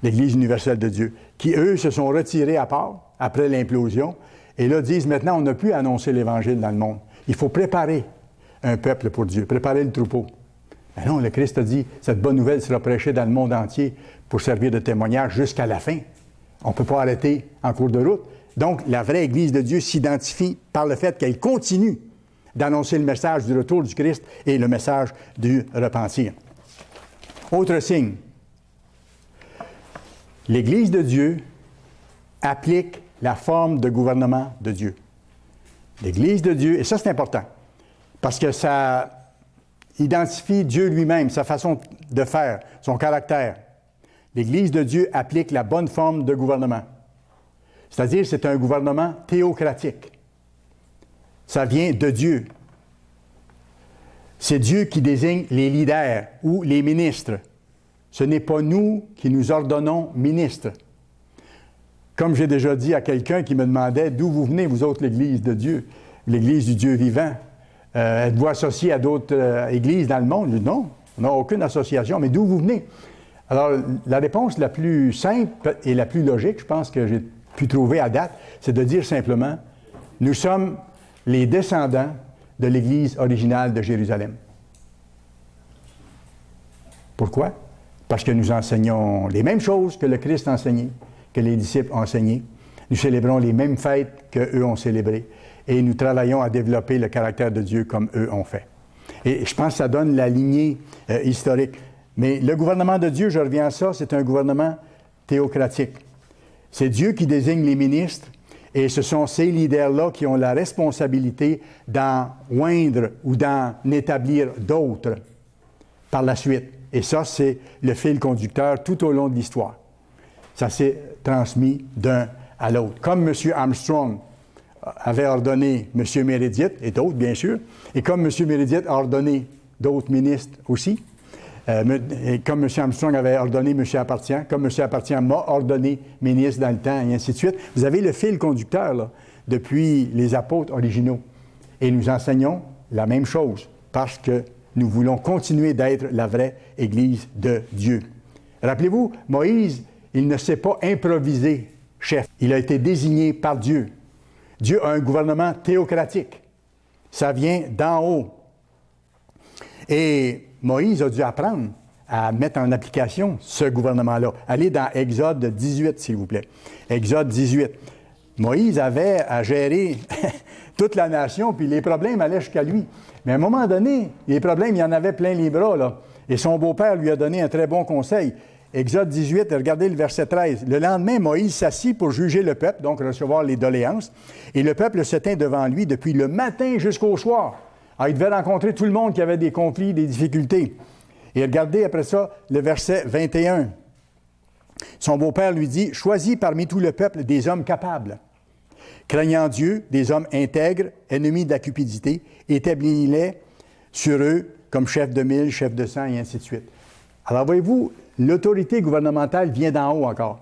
l'Église universelle de Dieu, qui, eux, se sont retirés à part après l'implosion, et là disent, maintenant, on n'a plus à annoncer l'Évangile dans le monde. Il faut préparer un peuple pour Dieu, préparer le troupeau. Mais non, le Christ a dit, cette bonne nouvelle sera prêchée dans le monde entier pour servir de témoignage jusqu'à la fin. On ne peut pas arrêter en cours de route. Donc, la vraie Église de Dieu s'identifie par le fait qu'elle continue d'annoncer le message du retour du Christ et le message du repentir. Autre signe. L'Église de Dieu applique la forme de gouvernement de Dieu. L'Église de Dieu, et ça c'est important, parce que ça identifie Dieu lui-même, sa façon de faire, son caractère. L'Église de Dieu applique la bonne forme de gouvernement. C'est-à-dire, c'est un gouvernement théocratique. Ça vient de Dieu. C'est Dieu qui désigne les leaders ou les ministres. Ce n'est pas nous qui nous ordonnons ministres. Comme j'ai déjà dit à quelqu'un qui me demandait d'où vous venez, vous autres, l'Église de Dieu, l'Église du Dieu vivant. Êtes-vous associé à d'autres églises dans le monde? Je dis non, on n'a aucune association, mais d'où vous venez? Alors, la réponse la plus simple et la plus logique, je pense que j'ai pu trouver à date, c'est de dire simplement, nous sommes les descendants de l'Église originale de Jérusalem. Pourquoi? Parce que nous enseignons les mêmes choses que le Christ a enseigné, que les disciples ont enseigné. Nous célébrons les mêmes fêtes qu'eux ont célébrées. Et nous travaillons à développer le caractère de Dieu comme eux ont fait. Et je pense que ça donne la lignée historique. Mais le gouvernement de Dieu, je reviens à ça, c'est un gouvernement théocratique. C'est Dieu qui désigne les ministres et ce sont ces leaders-là qui ont la responsabilité d'en oindre ou d'en établir d'autres par la suite. Et ça, c'est le fil conducteur tout au long de l'histoire. Ça s'est transmis d'un à l'autre. Comme M. Armstrong avait ordonné M. Meredith, et d'autres, bien sûr, et comme M. Meredith a ordonné d'autres ministres aussi, et comme M. Armstrong avait ordonné M. Appartient, comme M. Appartient m'a ordonné ministre dans le temps, et ainsi de suite. Vous avez le fil conducteur, là, depuis les apôtres originaux. Et nous enseignons la même chose, parce que nous voulons continuer d'être la vraie Église de Dieu. Rappelez-vous, Moïse, il ne s'est pas improvisé chef. Il a été désigné par Dieu. Dieu a un gouvernement théocratique. Ça vient d'en haut. Et Moïse a dû apprendre à mettre en application ce gouvernement-là. Allez dans Exode 18, s'il vous plaît. Exode 18. Moïse avait à gérer toute la nation, puis les problèmes allaient jusqu'à lui. Mais à un moment donné, les problèmes, il y en avait plein les bras, là. Et son beau-père lui a donné un très bon conseil. Exode 18, regardez le verset 13. Le lendemain, Moïse s'assit pour juger le peuple, donc recevoir les doléances. Et le peuple se tint devant lui depuis le matin jusqu'au soir. Alors, il devait rencontrer tout le monde qui avait des conflits, des difficultés. Et regardez après ça le verset 21. Son beau-père lui dit, « Choisis parmi tout le peuple des hommes capables, craignant Dieu, des hommes intègres, ennemis de la cupidité, établis-les sur eux comme chefs de mille, chefs de cent, et ainsi de suite. » Alors, voyez-vous, l'autorité gouvernementale vient d'en haut encore.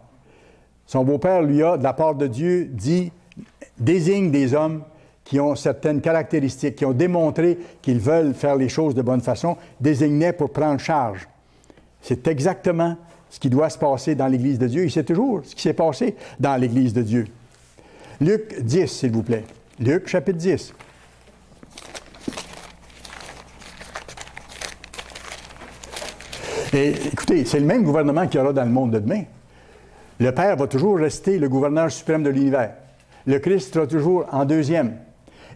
Son beau-père lui a, de la part de Dieu, dit, désigne des hommes qui ont certaines caractéristiques, qui ont démontré qu'ils veulent faire les choses de bonne façon, désignait pour prendre charge. C'est exactement ce qui doit se passer dans l'Église de Dieu. Il sait toujours ce qui s'est passé dans l'Église de Dieu. Luc 10, s'il vous plaît. Luc, chapitre 10. Et écoutez, c'est le même gouvernement qu'il y aura dans le monde de demain. Le Père va toujours rester le gouverneur suprême de l'univers. Le Christ sera toujours en deuxième.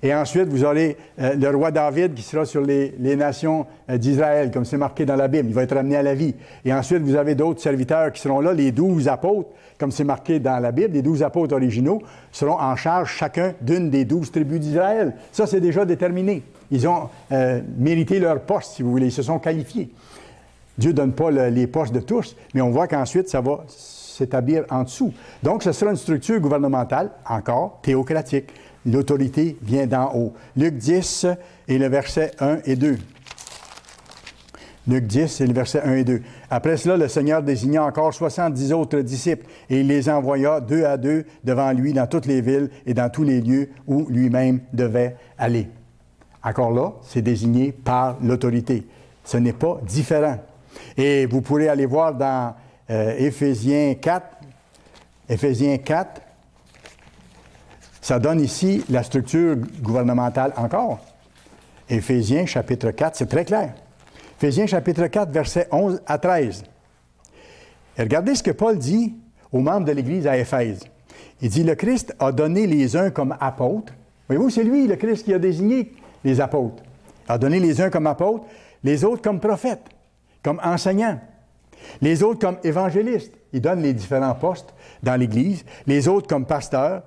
Et ensuite, vous aurez le roi David qui sera sur les nations d'Israël, comme c'est marqué dans la Bible. Il va être ramené à la vie. Et ensuite, vous avez d'autres serviteurs qui seront là, les 12 apôtres, comme c'est marqué dans la Bible. Les 12 apôtres originaux seront en charge chacun d'une des 12 tribus d'Israël. Ça, c'est déjà déterminé. Ils ont mérité leur poste, si vous voulez. Ils se sont qualifiés. Dieu ne donne pas les postes de tous, mais on voit qu'ensuite, ça va s'établir en dessous. Donc, ce sera une structure gouvernementale, encore théocratique. L'autorité vient d'en haut. Luc 10 et le verset 1 et 2. Luc 10 et le verset 1 et 2. Après cela, le Seigneur désigna encore 70 autres disciples et il les envoya 2 à 2 devant lui dans toutes les villes et dans tous les lieux où lui-même devait aller. Encore là, c'est désigné par l'autorité. Ce n'est pas différent. Et vous pourrez aller voir dans Éphésiens 4. Éphésiens 4. Ça donne ici la structure gouvernementale encore. Éphésiens chapitre 4, c'est très clair. Éphésiens chapitre 4, versets 11 à 13. Et regardez ce que Paul dit aux membres de l'Église à Éphèse. Il dit, le Christ a donné les uns comme apôtres. Voyez-vous, c'est lui, le Christ, qui a désigné les apôtres. Il a donné les uns comme apôtres, les autres comme prophètes, comme enseignants, les autres comme évangélistes. Il donne les différents postes dans l'Église, les autres comme pasteurs,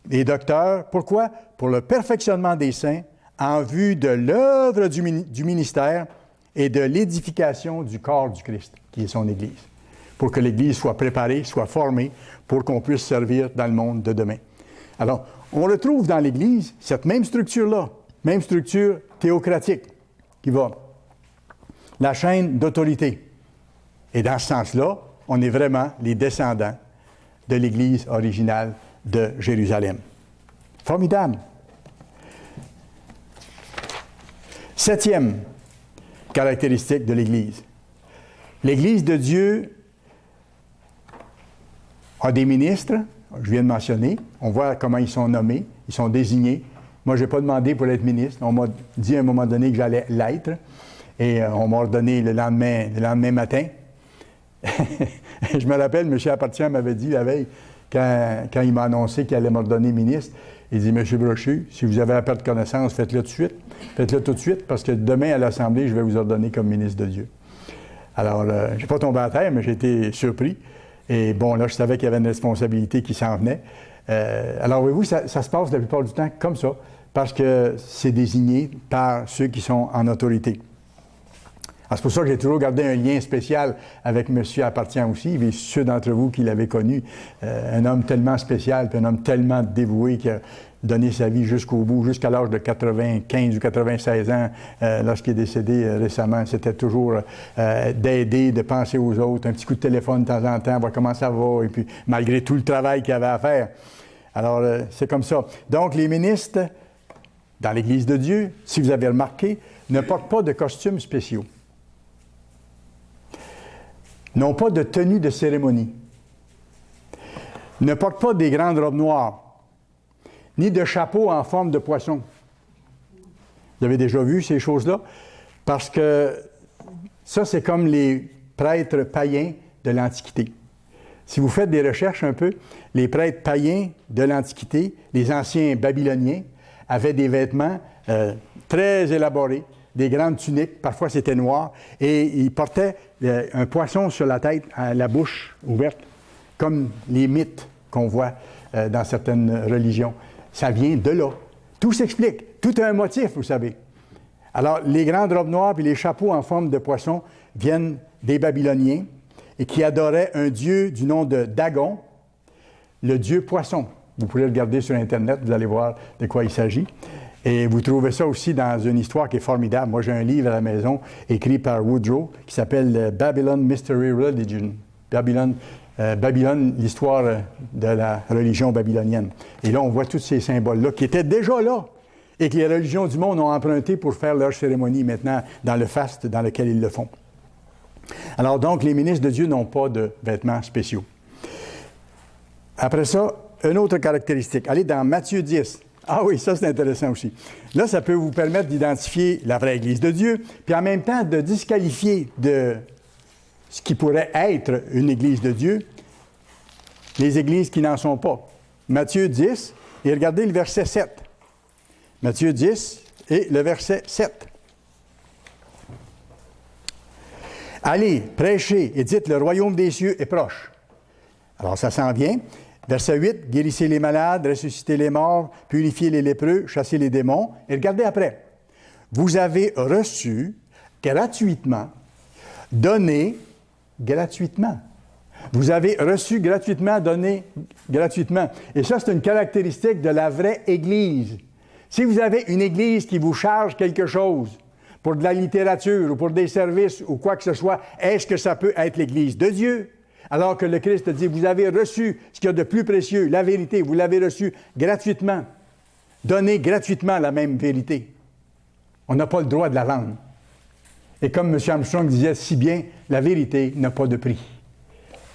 les docteurs. Pourquoi? Pour le perfectionnement des saints, en vue de l'œuvre du ministère et de l'édification du corps du Christ, qui est son Église, pour que l'Église soit préparée, soit formée, pour qu'on puisse servir dans le monde de demain. Alors, on retrouve dans l'Église cette même structure-là, même structure théocratique, qui va, la chaîne d'autorité. Et dans ce sens-là, on est vraiment les descendants de l'Église originale de Jérusalem. Formidable. 7e caractéristique de l'Église. L'Église de Dieu a des ministres, je viens de mentionner. On voit comment ils sont nommés, ils sont désignés. Moi, je n'ai pas demandé pour être ministre. On m'a dit à un moment donné que j'allais l'être. Et on m'a ordonné le lendemain matin. Je me rappelle, M. Appartient m'avait dit la veille, quand il m'a annoncé qu'il allait m'ordonner ministre, il dit, M. Brochu, si vous avez à perdre connaissance, faites-le tout de suite. Faites-le tout de suite, parce que demain, à l'Assemblée, je vais vous ordonner comme ministre de Dieu. Alors, je n'ai pas tombé à terre, mais j'ai été surpris. Et bon, là, je savais qu'il y avait une responsabilité qui s'en venait. Alors, voyez-vous, ça se passe la plupart du temps comme ça, parce que c'est désigné par ceux qui sont en autorité. Alors, c'est pour ça que j'ai toujours gardé un lien spécial avec M. Appartient aussi, et ceux d'entre vous qui l'avaient connu, un homme tellement spécial, puis un homme tellement dévoué qui a donné sa vie jusqu'au bout, jusqu'à l'âge de 95 ou 96 ans, lorsqu'il est décédé récemment. C'était toujours d'aider, de penser aux autres, un petit coup de téléphone de temps en temps, voir comment ça va, et puis malgré tout le travail qu'il avait à faire. Alors, c'est comme ça. Donc, les ministres, dans l'Église de Dieu, si vous avez remarqué, ne portent pas de costumes spéciaux. N'ont pas de tenue de cérémonie, ne portent pas des grandes robes noires, ni de chapeau en forme de poisson. Vous avez déjà vu ces choses-là? Parce que ça, c'est comme les prêtres païens de l'Antiquité. Si vous faites des recherches un peu, les prêtres païens de l'Antiquité, les anciens Babyloniens, avaient des vêtements très élaborés, des grandes tuniques, parfois c'était noir, et ils portaient un poisson sur la tête, la bouche ouverte, comme les mythes qu'on voit dans certaines religions. Ça vient de là. Tout s'explique. Tout a un motif, vous savez. Alors, les grandes robes noires et les chapeaux en forme de poisson viennent des Babyloniens et qui adoraient un dieu du nom de Dagon, le dieu poisson. Vous pouvez le regarder sur Internet, vous allez voir de quoi il s'agit. Et vous trouvez ça aussi dans une histoire qui est formidable. Moi, j'ai un livre à la maison écrit par Woodrow qui s'appelle Babylon Mystery Religion. Babylon, Babylone, l'histoire de la religion babylonienne. Et là, on voit tous ces symboles-là qui étaient déjà là et que les religions du monde ont emprunté pour faire leur cérémonie maintenant dans le faste dans lequel ils le font. Alors donc, les ministres de Dieu n'ont pas de vêtements spéciaux. Après ça, une autre caractéristique. Allez dans Matthieu 10. Ah oui, ça c'est intéressant aussi. Là, ça peut vous permettre d'identifier la vraie Église de Dieu, puis en même temps de disqualifier de ce qui pourrait être une Église de Dieu, les églises qui n'en sont pas. Matthieu 10, et regardez le verset 7. Matthieu 10 et le verset 7. Allez, prêchez et dites, le royaume des cieux est proche. Alors ça s'en vient. Verset 8, guérissez les malades, ressuscitez les morts, purifiez les lépreux, chassez les démons. Et regardez après. Vous avez reçu gratuitement, donné gratuitement. Vous avez reçu gratuitement, donné gratuitement. Et ça, c'est une caractéristique de la vraie Église. Si vous avez une Église qui vous charge quelque chose pour de la littérature ou pour des services ou quoi que ce soit, est-ce que ça peut être l'Église de Dieu? Alors que le Christ dit, vous avez reçu ce qu'il y a de plus précieux, la vérité, vous l'avez reçu gratuitement. Donnez gratuitement la même vérité. On n'a pas le droit de la vendre. Et comme M. Armstrong disait si bien, la vérité n'a pas de prix.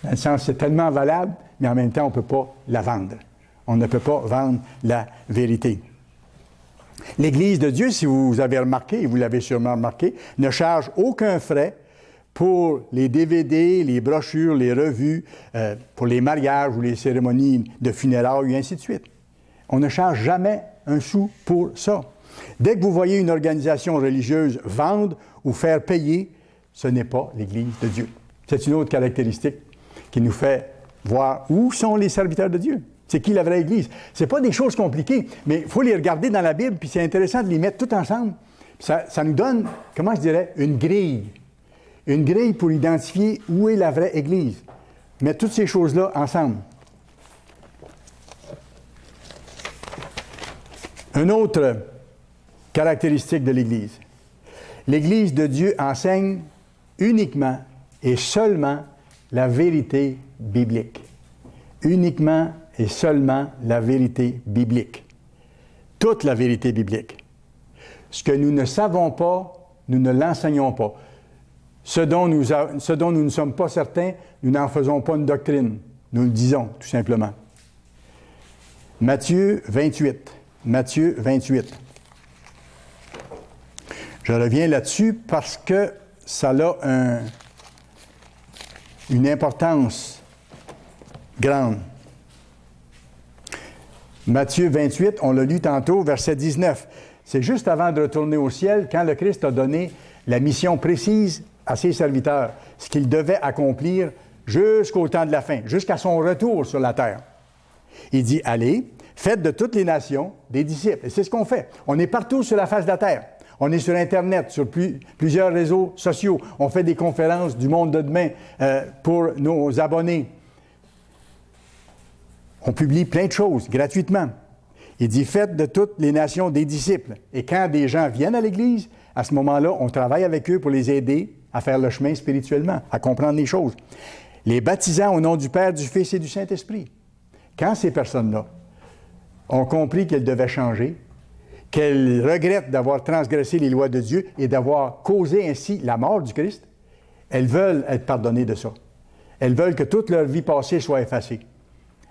Dans le sens, c'est tellement valable, mais en même temps, on ne peut pas la vendre. On ne peut pas vendre la vérité. L'Église de Dieu, si vous avez remarqué, et vous l'avez sûrement remarqué, ne charge aucun frais pour les DVD, les brochures, les revues, pour les mariages ou les cérémonies de funérailles, et ainsi de suite. On ne charge jamais un sou pour ça. Dès que vous voyez une organisation religieuse vendre ou faire payer, ce n'est pas l'Église de Dieu. C'est une autre caractéristique qui nous fait voir où sont les serviteurs de Dieu. C'est qui la vraie Église? Ce n'est pas des choses compliquées, mais il faut les regarder dans la Bible, puis c'est intéressant de les mettre tout ensemble. Ça nous donne, comment je dirais, une grille. Une grille pour identifier où est la vraie Église. Mettre toutes ces choses-là ensemble. Une autre caractéristique de l'Église. L'Église de Dieu enseigne uniquement et seulement la vérité biblique. Uniquement et seulement la vérité biblique. Toute la vérité biblique. Ce que nous ne savons pas, nous ne l'enseignons pas. Ce dont nous ne sommes pas certains, nous n'en faisons pas une doctrine. Nous le disons, tout simplement. Matthieu 28. Matthieu 28. Je reviens là-dessus parce que ça a une importance grande. Matthieu 28, on l'a lu tantôt, verset 19. C'est juste avant de retourner au ciel, quand le Christ a donné la mission précise à ses serviteurs, ce qu'ils devaient accomplir jusqu'au temps de la fin, jusqu'à son retour sur la terre. Il dit, allez, faites de toutes les nations des disciples. Et c'est ce qu'on fait. On est partout sur la face de la terre. On est sur Internet, sur plusieurs réseaux sociaux. On fait des conférences du monde de demain pour nos abonnés. On publie plein de choses gratuitement. Il dit, faites de toutes les nations des disciples. Et quand des gens viennent à l'Église, à ce moment-là, on travaille avec eux pour les aider à faire le chemin spirituellement, à comprendre les choses. Les baptisant au nom du Père, du Fils et du Saint-Esprit. Quand ces personnes-là ont compris qu'elles devaient changer, qu'elles regrettent d'avoir transgressé les lois de Dieu et d'avoir causé ainsi la mort du Christ, elles veulent être pardonnées de ça. Elles veulent que toute leur vie passée soit effacée.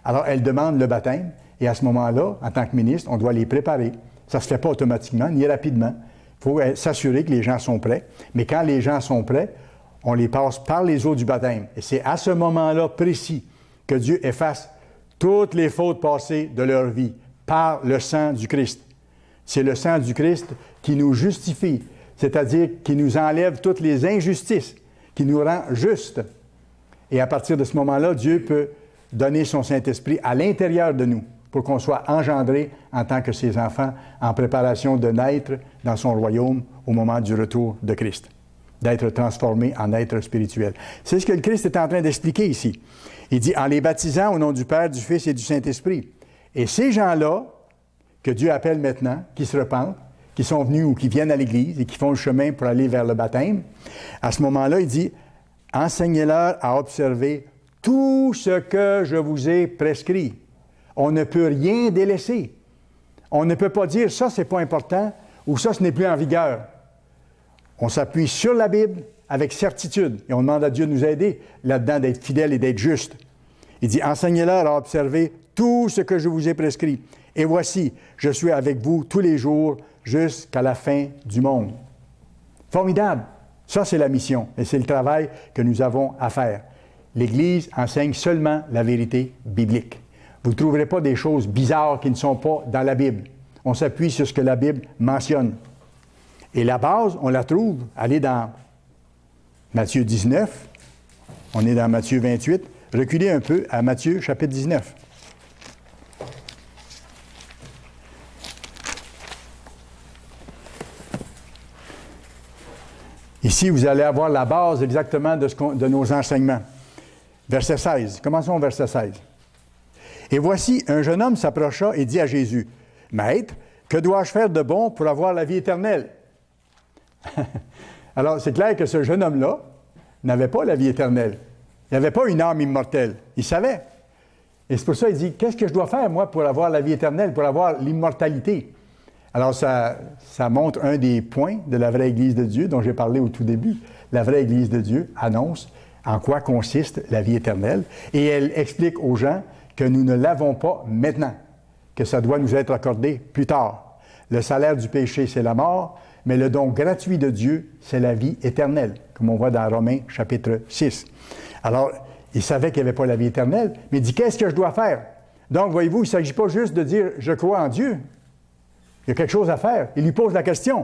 Alors, elles demandent le baptême, et à ce moment-là, en tant que ministre, on doit les préparer. Ça ne se fait pas automatiquement, ni rapidement. Il faut s'assurer que les gens sont prêts. Mais quand les gens sont prêts, on les passe par les eaux du baptême. Et c'est à ce moment-là précis que Dieu efface toutes les fautes passées de leur vie par le sang du Christ. C'est le sang du Christ qui nous justifie, c'est-à-dire qui nous enlève toutes les injustices, qui nous rend justes. Et à partir de ce moment-là, Dieu peut donner son Saint-Esprit à l'intérieur de nous pour qu'on soit engendrés en tant que ses enfants en préparation de naître dans son royaume au moment du retour de Christ, d'être transformés en êtres spirituels. C'est ce que le Christ est en train d'expliquer ici. Il dit, en les baptisant au nom du Père, du Fils et du Saint-Esprit. Et ces gens-là, que Dieu appelle maintenant, qui se repentent, qui sont venus ou qui viennent à l'Église et qui font le chemin pour aller vers le baptême, à ce moment-là, il dit, enseignez-leur à observer tout ce que je vous ai prescrit. On ne peut rien délaisser. On ne peut pas dire ça, c'est pas important ou ça, ce n'est plus en vigueur. On s'appuie sur la Bible avec certitude et on demande à Dieu de nous aider là-dedans, d'être fidèle et d'être juste. Il dit, enseignez-leur à observer tout ce que je vous ai prescrit. Et voici, je suis avec vous tous les jours jusqu'à la fin du monde. Formidable! Ça, c'est la mission et c'est le travail que nous avons à faire. L'Église enseigne seulement la vérité biblique. Vous ne trouverez pas des choses bizarres qui ne sont pas dans la Bible. On s'appuie sur ce que la Bible mentionne. Et la base, on la trouve, allez dans Matthieu 19, on est dans Matthieu 28, reculez un peu à Matthieu chapitre 19. Ici, vous allez avoir la base exactement de nos enseignements. Verset 16. Commençons au verset 16. « Et voici, un jeune homme s'approcha et dit à Jésus, « Maître, que dois-je faire de bon pour avoir la vie éternelle? » Alors, c'est clair que ce jeune homme-là n'avait pas la vie éternelle. Il n'avait pas une âme immortelle. Il savait. Et c'est pour ça qu'il dit, « Qu'est-ce que je dois faire, moi, pour avoir la vie éternelle, pour avoir l'immortalité? » Alors, ça montre un des points de la vraie Église de Dieu dont j'ai parlé au tout début. La vraie Église de Dieu annonce en quoi consiste la vie éternelle et elle explique aux gens que nous ne l'avons pas maintenant, que ça doit nous être accordé plus tard. Le salaire du péché, c'est la mort, mais le don gratuit de Dieu, c'est la vie éternelle, comme on voit dans Romains chapitre 6. Alors, il savait qu'il n'y avait pas la vie éternelle, mais il dit, qu'est-ce que je dois faire? Donc, voyez-vous, il ne s'agit pas juste de dire, je crois en Dieu. Il y a quelque chose à faire. Il lui pose la question.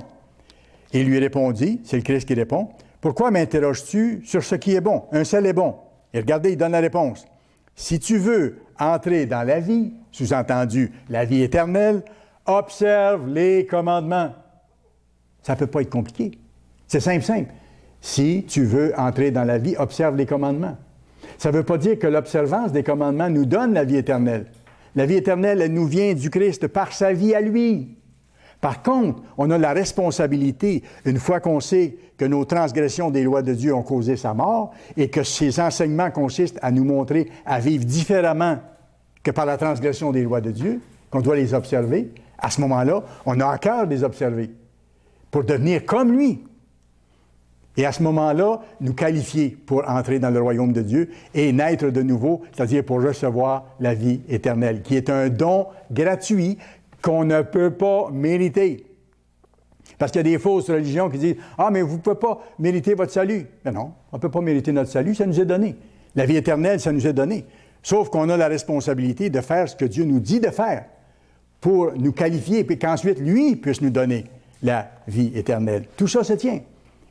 Et il lui répondit, c'est le Christ qui répond, « Pourquoi m'interroges-tu sur ce qui est bon? Un seul est bon. » Et regardez, il donne la réponse. « Si tu veux entrer dans la vie, sous-entendu, la vie éternelle, observe les commandements. » Ça ne peut pas être compliqué. C'est simple. Si tu veux entrer dans la vie, observe les commandements. Ça ne veut pas dire que l'observance des commandements nous donne la vie éternelle. La vie éternelle, elle nous vient du Christ par sa vie à lui. Par contre, on a la responsabilité, une fois qu'on sait que nos transgressions des lois de Dieu ont causé sa mort et que ces enseignements consistent à nous montrer à vivre différemment que par la transgression des lois de Dieu, qu'on doit les observer, à ce moment-là, on a à cœur de les observer pour devenir comme lui. Et à ce moment-là, nous qualifier pour entrer dans le royaume de Dieu et naître de nouveau, c'est-à-dire pour recevoir la vie éternelle, qui est un don gratuit qu'on ne peut pas mériter. Parce qu'il y a des fausses religions qui disent « Ah, mais vous ne pouvez pas mériter votre salut. » Mais non, on ne peut pas mériter notre salut, ça nous est donné. La vie éternelle, ça nous est donné. Sauf qu'on a la responsabilité de faire ce que Dieu nous dit de faire pour nous qualifier, puis qu'ensuite, lui puisse nous donner la vie éternelle. Tout ça se tient.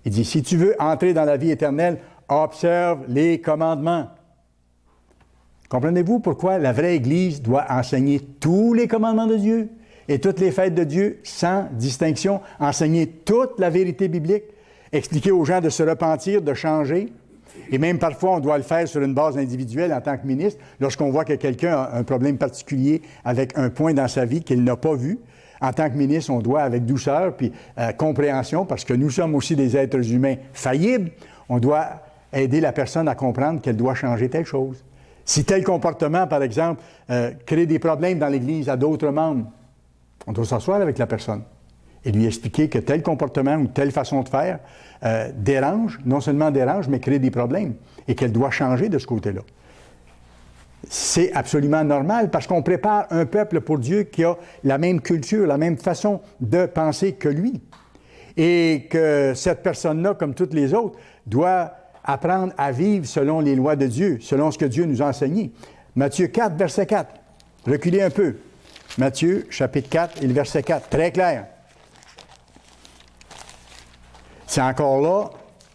Il dit, si tu veux entrer dans la vie éternelle, observe les commandements. Comprenez-vous pourquoi la vraie Église doit enseigner tous les commandements de Dieu et toutes les fêtes de Dieu sans distinction, enseigner toute la vérité biblique, expliquer aux gens de se repentir, de changer. Et même parfois, on doit le faire sur une base individuelle en tant que ministre, lorsqu'on voit que quelqu'un a un problème particulier avec un point dans sa vie qu'il n'a pas vu. En tant que ministre, on doit, avec douceur puis compréhension, parce que nous sommes aussi des êtres humains faillibles, on doit aider la personne à comprendre qu'elle doit changer telle chose. Si tel comportement, par exemple, crée des problèmes dans l'Église à d'autres membres, on doit s'asseoir avec la personne et lui expliquer que tel comportement ou telle façon de faire dérange, non seulement dérange, mais crée des problèmes et qu'elle doit changer de ce côté-là. C'est absolument normal parce qu'on prépare un peuple pour Dieu qui a la même culture, la même façon de penser que lui. Et que cette personne-là, comme toutes les autres, doit apprendre à vivre selon les lois de Dieu, selon ce que Dieu nous a enseigné. Matthieu 4, verset 4. Reculez un peu. Matthieu, chapitre 4 et le verset 4. Très clair. C'est encore là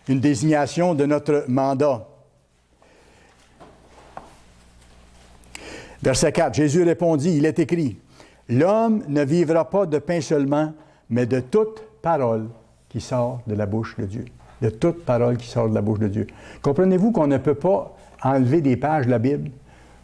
une désignation de notre mandat. Verset 4, Jésus répondit, il est écrit, « L'homme ne vivra pas de pain seulement, mais de toute parole qui sort de la bouche de Dieu. » De toute parole qui sort de la bouche de Dieu. Comprenez-vous qu'on ne peut pas enlever des pages de la Bible,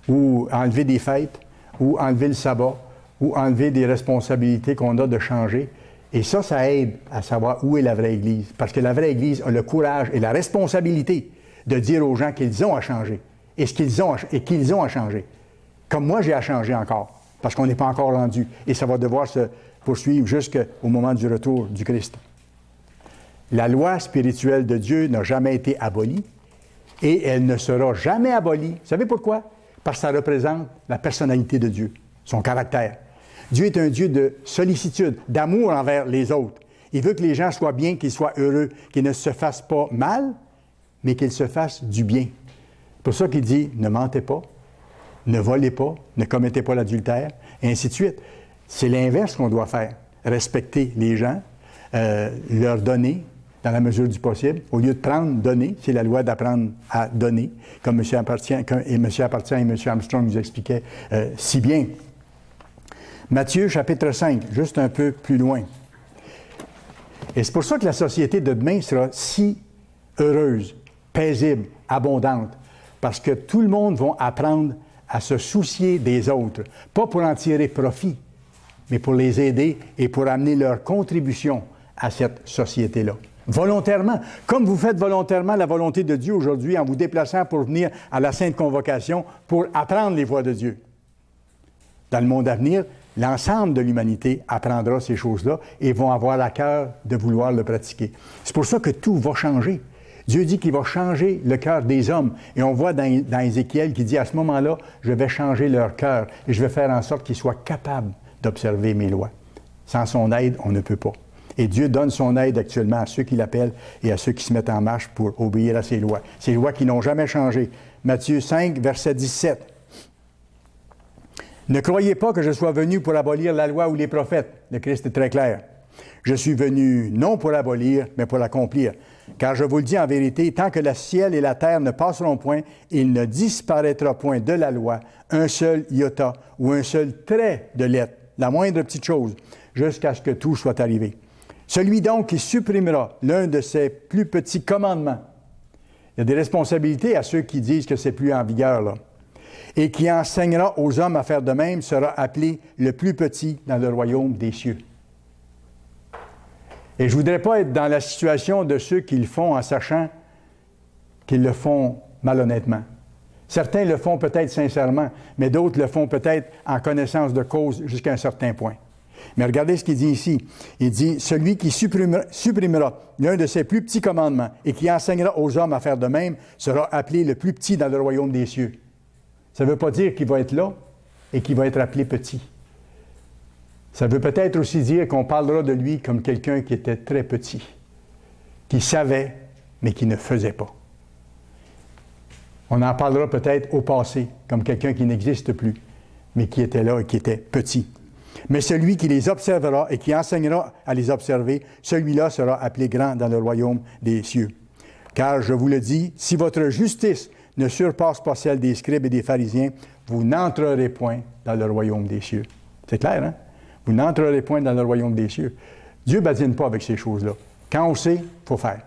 ou enlever des fêtes, ou enlever le sabbat, ou enlever des responsabilités qu'on a de changer. Et ça aide à savoir où est la vraie Église. Parce que la vraie Église a le courage et la responsabilité de dire aux gens qu'ils ont à changer et qu'ils ont à changer. Comme moi, j'ai à changer encore, parce qu'on n'est pas encore rendu. Et ça va devoir se poursuivre jusqu'au moment du retour du Christ. La loi spirituelle de Dieu n'a jamais été abolie et elle ne sera jamais abolie. Vous savez pourquoi? Parce que ça représente la personnalité de Dieu, son caractère. Dieu est un Dieu de sollicitude, d'amour envers les autres. Il veut que les gens soient bien, qu'ils soient heureux, qu'ils ne se fassent pas mal, mais qu'ils se fassent du bien. C'est pour ça qu'il dit, ne mentez pas, ne volez pas, ne commettez pas l'adultère, et ainsi de suite. C'est l'inverse qu'on doit faire. Respecter les gens, leur donner dans la mesure du possible. Au lieu de prendre, donner. C'est la loi d'apprendre à donner, comme M. Appartient et M. Armstrong nous expliquaient si bien. Matthieu, chapitre 5, juste un peu plus loin. Et c'est pour ça que la société de demain sera si heureuse, paisible, abondante, parce que tout le monde va apprendre à se soucier des autres, pas pour en tirer profit, mais pour les aider et pour amener leur contribution à cette société-là. Volontairement, comme vous faites volontairement la volonté de Dieu aujourd'hui en vous déplaçant pour venir à la Sainte Convocation pour apprendre les voies de Dieu. Dans le monde à venir, l'ensemble de l'humanité apprendra ces choses-là et vont avoir à cœur de vouloir le pratiquer. C'est pour ça que tout va changer. Dieu dit qu'il va changer le cœur des hommes. Et on voit dans Ézéchiel qui dit, à ce moment-là, je vais changer leur cœur et je vais faire en sorte qu'ils soient capables d'observer mes lois. Sans son aide, on ne peut pas. Et Dieu donne son aide actuellement à ceux qui l'appellent et à ceux qui se mettent en marche pour obéir à ses lois. Ces lois qui n'ont jamais changé. Matthieu 5, verset 17. Ne croyez pas que je sois venu pour abolir la loi ou les prophètes. Le Christ est très clair. Je suis venu non pour l'abolir, mais pour l'accomplir. Car je vous le dis en vérité, tant que le ciel et la terre ne passeront point, il ne disparaîtra point de la loi un seul iota ou un seul trait de lettre, la moindre petite chose, jusqu'à ce que tout soit arrivé. Celui donc qui supprimera l'un de ces plus petits commandements, il y a des responsabilités à ceux qui disent que c'est plus en vigueur, là, et qui enseignera aux hommes à faire de même, sera appelé le plus petit dans le royaume des cieux. Et je ne voudrais pas être dans la situation de ceux qui le font en sachant qu'ils le font malhonnêtement. Certains le font peut-être sincèrement, mais d'autres le font peut-être en connaissance de cause jusqu'à un certain point. Mais regardez ce qu'il dit ici. Il dit, celui qui supprimera l'un de ses plus petits commandements et qui enseignera aux hommes à faire de même sera appelé le plus petit dans le royaume des cieux. Ça ne veut pas dire qu'il va être là et qu'il va être appelé petit. Ça veut peut-être aussi dire qu'on parlera de lui comme quelqu'un qui était très petit, qui savait, mais qui ne faisait pas. On en parlera peut-être au passé, comme quelqu'un qui n'existe plus, mais qui était là et qui était petit. Mais celui qui les observera et qui enseignera à les observer, celui-là sera appelé grand dans le royaume des cieux. Car, je vous le dis, si votre justice ne surpasse pas celle des scribes et des pharisiens, vous n'entrerez point dans le royaume des cieux. C'est clair, hein? Vous n'entrerez point dans le royaume des cieux. Dieu ne badine pas avec ces choses-là. Quand on sait, il faut faire.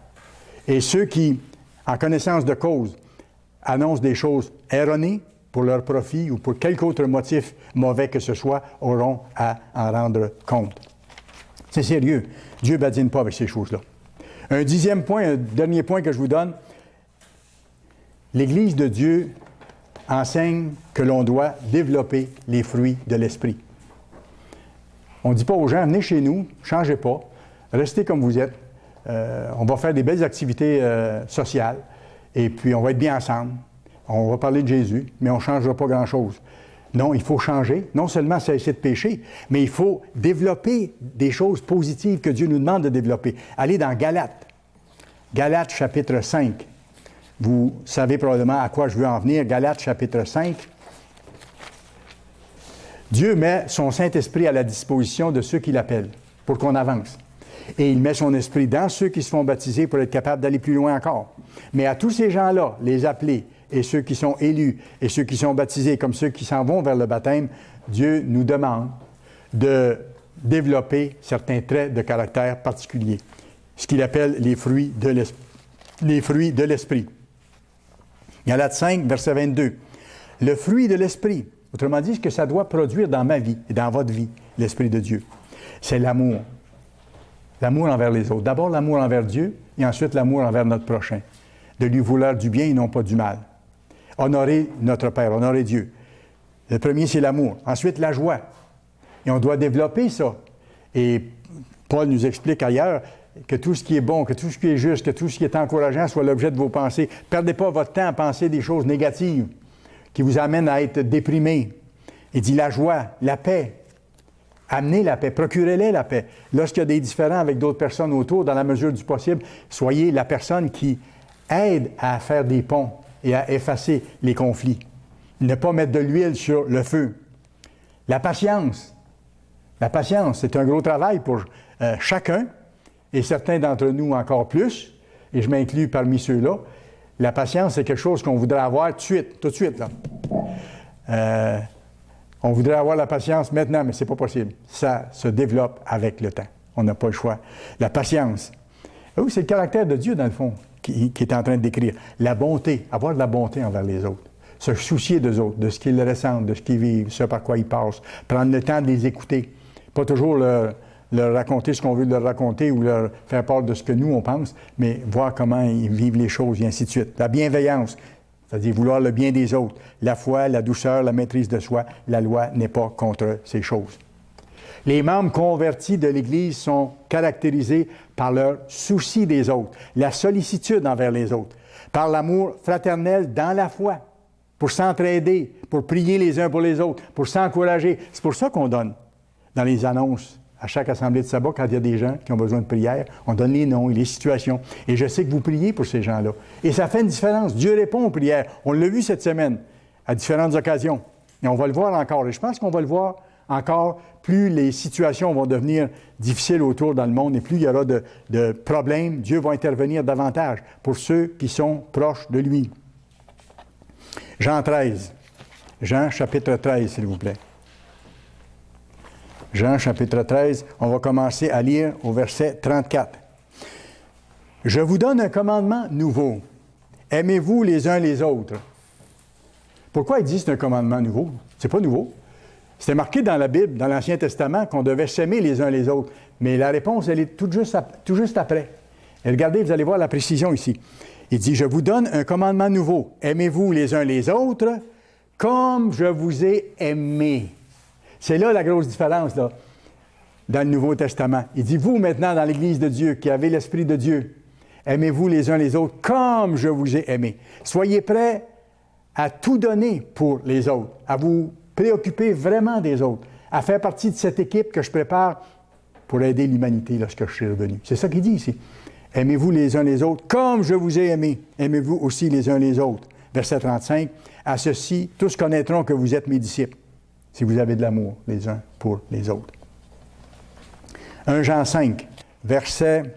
Et ceux qui, en connaissance de cause, annoncent des choses erronées pour leur profit ou pour quelque autre motif mauvais que ce soit, auront à en rendre compte. C'est sérieux. Dieu ne badine pas avec ces choses-là. Un dernier point que je vous donne. L'Église de Dieu enseigne que l'on doit développer les fruits de l'Esprit. On ne dit pas aux gens, venez chez nous, ne changez pas, restez comme vous êtes, on va faire des belles activités sociales, et puis on va être bien ensemble, on va parler de Jésus, mais on ne changera pas grand-chose. Non, il faut changer, non seulement cesser de pécher, mais il faut développer des choses positives que Dieu nous demande de développer. Allez dans Galates, Galates chapitre 5. Vous savez probablement à quoi je veux en venir, Galates chapitre 5. Dieu met son Saint-Esprit à la disposition de ceux qui l'appellent pour qu'on avance. Et il met son esprit dans ceux qui se font baptiser pour être capables d'aller plus loin encore. Mais à tous ces gens-là, les appelés, et ceux qui sont élus, et ceux qui sont baptisés, comme ceux qui s'en vont vers le baptême, Dieu nous demande de développer certains traits de caractère particuliers, ce qu'il appelle les fruits de l'esprit. Galates 5, verset 22. Le fruit de l'esprit, autrement dit, ce que ça doit produire dans ma vie et dans votre vie, l'Esprit de Dieu, c'est l'amour. L'amour envers les autres. D'abord, l'amour envers Dieu et ensuite l'amour envers notre prochain. De lui vouloir du bien et non pas du mal. Honorer notre Père, honorer Dieu. Le premier, c'est l'amour. Ensuite, la joie. Et on doit développer ça. Et Paul nous explique ailleurs que tout ce qui est bon, que tout ce qui est juste, que tout ce qui est encourageant soit l'objet de vos pensées. Ne perdez pas votre temps à penser des choses négatives qui vous amènent à être déprimés. Il dit la joie, la paix. Amenez la paix, procurez-les la paix. Lorsqu'il y a des différends avec d'autres personnes autour, dans la mesure du possible, soyez la personne qui aide à faire des ponts et à effacer les conflits. Ne pas mettre de l'huile sur le feu. La patience. La patience, c'est un gros travail pour chacun, et certains d'entre nous encore plus, et je m'inclus parmi ceux-là. La patience, c'est quelque chose qu'on voudrait avoir tout de suite, là. On voudrait avoir la patience maintenant, mais ce n'est pas possible. Ça se développe avec le temps. On n'a pas le choix. La patience. Oui, c'est le caractère de Dieu, dans le fond, qui est en train de décrire. La bonté, avoir de la bonté envers les autres. Se soucier d'eux autres, de ce qu'ils ressentent, de ce qu'ils vivent, ce par quoi ils passent. Prendre le temps de les écouter. Pas toujours leur raconter ce qu'on veut leur raconter ou leur faire part de ce que nous, on pense, mais voir comment ils vivent les choses, et ainsi de suite. La bienveillance, c'est-à-dire vouloir le bien des autres. La foi, la douceur, la maîtrise de soi. La loi n'est pas contre ces choses. Les membres convertis de l'Église sont caractérisés par leur souci des autres, la sollicitude envers les autres, par l'amour fraternel dans la foi, pour s'entraider, pour prier les uns pour les autres, pour s'encourager. C'est pour ça qu'on donne dans les annonces à chaque assemblée de sabbat, quand il y a des gens qui ont besoin de prière, on donne les noms et les situations. Et je sais que vous priez pour ces gens-là. Et ça fait une différence. Dieu répond aux prières. On l'a vu cette semaine, à différentes occasions. Et on va le voir encore. Et je pense qu'on va le voir encore, plus les situations vont devenir difficiles autour dans le monde et plus il y aura de problèmes, Dieu va intervenir davantage pour ceux qui sont proches de lui. Jean 13. Jean chapitre 13, s'il vous plaît. Jean chapitre 13, on va commencer à lire au verset 34. « Je vous donne un commandement nouveau. Aimez-vous les uns les autres. » Pourquoi il dit que c'est un commandement nouveau? C'est pas nouveau. C'était marqué dans la Bible, dans l'Ancien Testament, qu'on devait s'aimer les uns les autres. Mais la réponse, elle est tout juste après. Et regardez, vous allez voir la précision ici. Il dit, « Je vous donne un commandement nouveau. Aimez-vous les uns les autres comme je vous ai aimé. » C'est là la grosse différence, là, dans le Nouveau Testament. Il dit, vous, maintenant, dans l'Église de Dieu, qui avez l'Esprit de Dieu, aimez-vous les uns les autres comme je vous ai aimé. Soyez prêts à tout donner pour les autres, à vous préoccuper vraiment des autres, à faire partie de cette équipe que je prépare pour aider l'humanité lorsque je serai revenu. C'est ça qu'il dit ici. Aimez-vous les uns les autres comme je vous ai aimé. Aimez-vous aussi les uns les autres. Verset 35. À ceci, tous connaîtront que vous êtes mes disciples, si vous avez de l'amour les uns pour les autres. 1 Jean 5, verset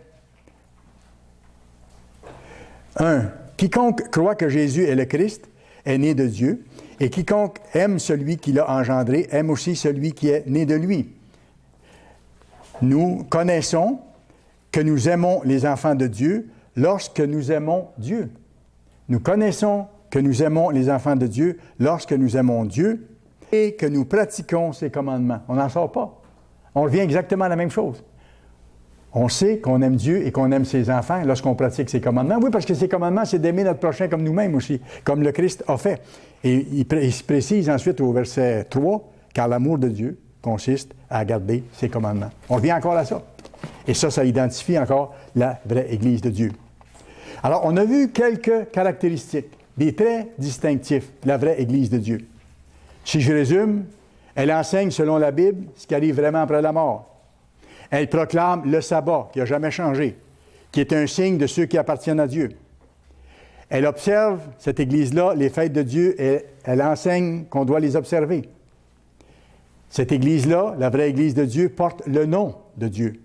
1. Quiconque croit que Jésus est le Christ est né de Dieu, et quiconque aime celui qui l'a engendré aime aussi celui qui est né de lui. Nous connaissons que nous aimons les enfants de Dieu lorsque nous aimons Dieu. Nous connaissons que nous aimons les enfants de Dieu lorsque nous aimons Dieu et que nous pratiquons ses commandements. On n'en sort pas. On revient exactement à la même chose. On sait qu'on aime Dieu et qu'on aime ses enfants lorsqu'on pratique ses commandements. Oui, parce que ses commandements, c'est d'aimer notre prochain comme nous-mêmes aussi, comme le Christ a fait. Et il se précise ensuite au verset 3, « Car l'amour de Dieu consiste à garder ses commandements. » On revient encore à ça. Et ça identifie encore la vraie Église de Dieu. Alors, on a vu quelques caractéristiques, des traits distinctifs de la vraie Église de Dieu. Si je résume, elle enseigne selon la Bible ce qui arrive vraiment après la mort. Elle proclame le sabbat, qui n'a jamais changé, qui est un signe de ceux qui appartiennent à Dieu. Elle observe, cette Église-là, les fêtes de Dieu, et elle enseigne qu'on doit les observer. Cette Église-là, la vraie Église de Dieu, porte le nom de Dieu.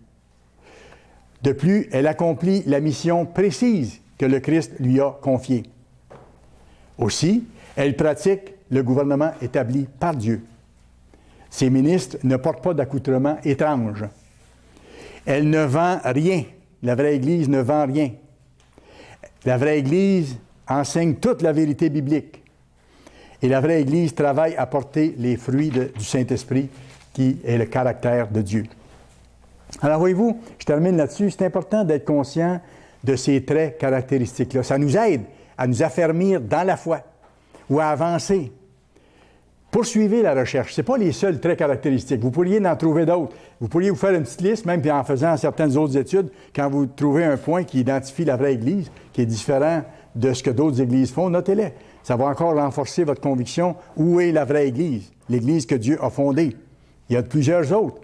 De plus, elle accomplit la mission précise que le Christ lui a confiée. Aussi, elle pratique le gouvernement établi par Dieu. Ses ministres ne portent pas d'accoutrement étrange. Elle ne vend rien. La vraie Église ne vend rien. La vraie Église enseigne toute la vérité biblique. Et la vraie Église travaille à porter les fruits du Saint-Esprit, qui est le caractère de Dieu. Alors, voyez-vous, je termine là-dessus. C'est important d'être conscient de ces traits caractéristiques-là. Ça nous aide à nous affermir dans la foi. ou à avancer. Poursuivez la recherche. Ce n'est pas les seuls traits caractéristiques. Vous pourriez en trouver d'autres. Vous pourriez vous faire une petite liste, même puis en faisant certaines autres études, quand vous trouvez un point qui identifie la vraie Église, qui est différent de ce que d'autres Églises font, notez-les. Ça va encore renforcer votre conviction. Où est la vraie Église? L'Église que Dieu a fondée. Il y a plusieurs autres.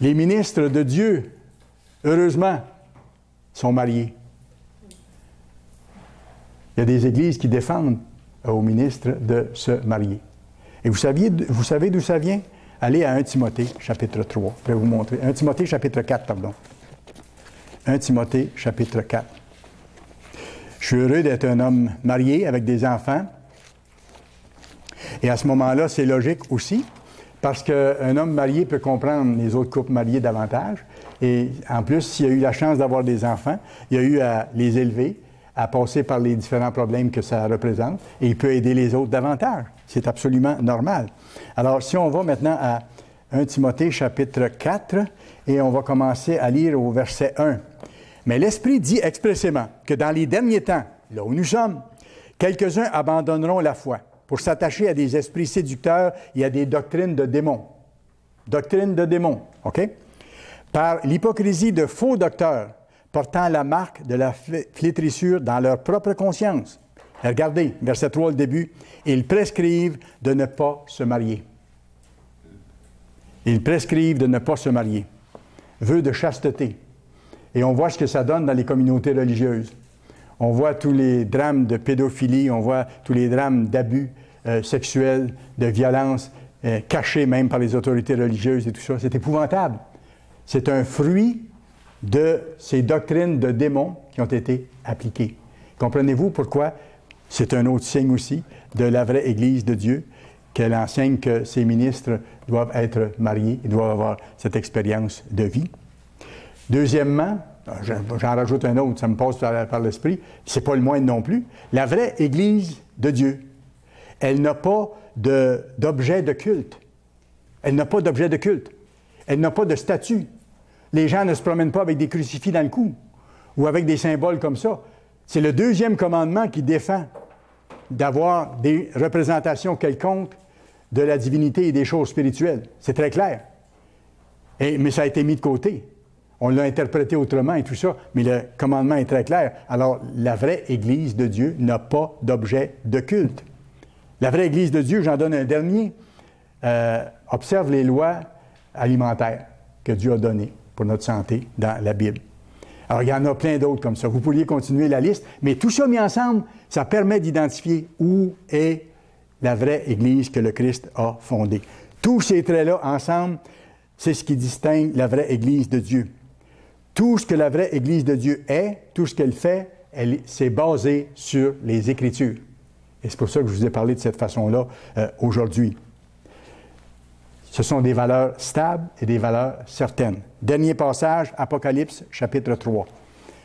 Les ministres de Dieu, heureusement, sont mariés. Il y a des Églises qui défendent aux ministres de se marier. Et vous savez d'où ça vient? Allez à 1 Timothée, chapitre 3. Je vais vous montrer. 1 Timothée, chapitre 4, pardon. 1 Timothée, chapitre 4. Je suis heureux d'être un homme marié avec des enfants. Et à ce moment-là, c'est logique aussi, parce qu'un homme marié peut comprendre les autres couples mariés davantage. Et en plus, s'il a eu la chance d'avoir des enfants, il a eu à les élever, à passer par les différents problèmes que ça représente, et il peut aider les autres davantage. C'est absolument normal. Alors, si on va maintenant à 1 Timothée, chapitre 4, et on va commencer à lire au verset 1. « Mais l'Esprit dit expressément que dans les derniers temps, là où nous sommes, quelques-uns abandonneront la foi pour s'attacher à des esprits séducteurs et à des doctrines de démons. » Doctrines de démons, OK? « Par l'hypocrisie de faux docteurs, portant la marque de la flétrissure dans leur propre conscience. » Regardez, verset 3, le début. « Ils prescrivent de ne pas se marier. » Ils prescrivent de ne pas se marier. Vœu de chasteté. Et on voit ce que ça donne dans les communautés religieuses. On voit tous les drames de pédophilie, on voit tous les drames d'abus sexuels, de violence, cachés même par les autorités religieuses et tout ça. C'est épouvantable. C'est un fruit de ces doctrines de démons qui ont été appliquées. Comprenez-vous pourquoi? C'est un autre signe aussi de la vraie Église de Dieu, qu'elle enseigne que ses ministres doivent être mariés, ils doivent avoir cette expérience de vie. Deuxièmement, j'en rajoute un autre, ça me passe par l'esprit, c'est pas le moindre non plus, la vraie Église de Dieu, elle n'a pas d'objet de culte. Elle n'a pas d'objet de culte. Elle n'a pas de statut. Les gens ne se promènent pas avec des crucifix dans le cou ou avec des symboles comme ça. C'est le deuxième commandement qui défend d'avoir des représentations quelconques de la divinité et des choses spirituelles. C'est très clair. Mais ça a été mis de côté. On l'a interprété autrement et tout ça, mais le commandement est très clair. Alors, la vraie Église de Dieu n'a pas d'objet de culte. La vraie Église de Dieu, j'en donne un dernier, observe les lois alimentaires que Dieu a données pour notre santé dans la Bible. Alors, il y en a plein d'autres comme ça. Vous pourriez continuer la liste, mais tout ça mis ensemble, ça permet d'identifier où est la vraie Église que le Christ a fondée. Tous ces traits-là ensemble, c'est ce qui distingue la vraie Église de Dieu. Tout ce que la vraie Église de Dieu est, tout ce qu'elle fait, c'est basé sur les Écritures. Et c'est pour ça que je vous ai parlé de cette façon-là aujourd'hui. Ce sont des valeurs stables et des valeurs certaines. Dernier passage, Apocalypse, chapitre 3.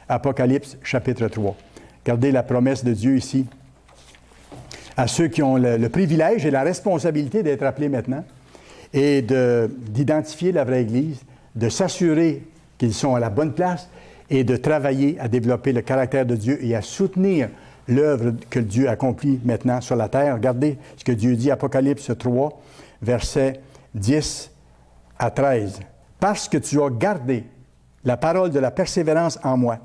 Apocalypse, chapitre 3. Regardez la promesse de Dieu ici. À ceux qui ont le privilège et la responsabilité d'être appelés maintenant et d'identifier la vraie Église, de s'assurer qu'ils sont à la bonne place et de travailler à développer le caractère de Dieu et à soutenir l'œuvre que Dieu accomplit maintenant sur la terre. Regardez ce que Dieu dit, Apocalypse 3, versets 10 à 13. « Parce que tu as gardé la parole de la persévérance en moi. »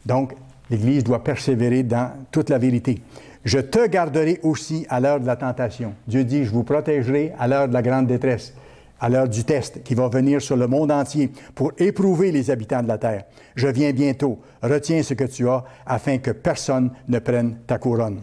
Donc, l'Église doit persévérer dans toute la vérité. « Je te garderai aussi à l'heure de la tentation. » Dieu dit, « Je vous protégerai à l'heure de la grande détresse, à l'heure du test qui va venir sur le monde entier pour éprouver les habitants de la terre. Je viens bientôt. Retiens ce que tu as afin que personne ne prenne ta couronne.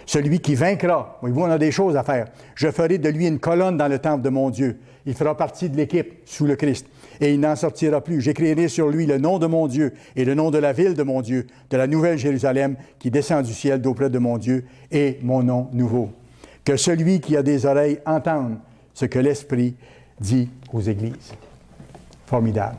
Celui qui vaincra, voyez-vous, on a des choses à faire. Je ferai de lui une colonne dans le temple de mon Dieu. Il fera partie de l'équipe sous le Christ. Et il n'en sortira plus. J'écrirai sur lui le nom de mon Dieu et le nom de la ville de mon Dieu, de la nouvelle Jérusalem qui descend du ciel d'auprès de mon Dieu et mon nom nouveau. Que celui qui a des oreilles entende ce que l'Esprit dit aux Églises. Formidable.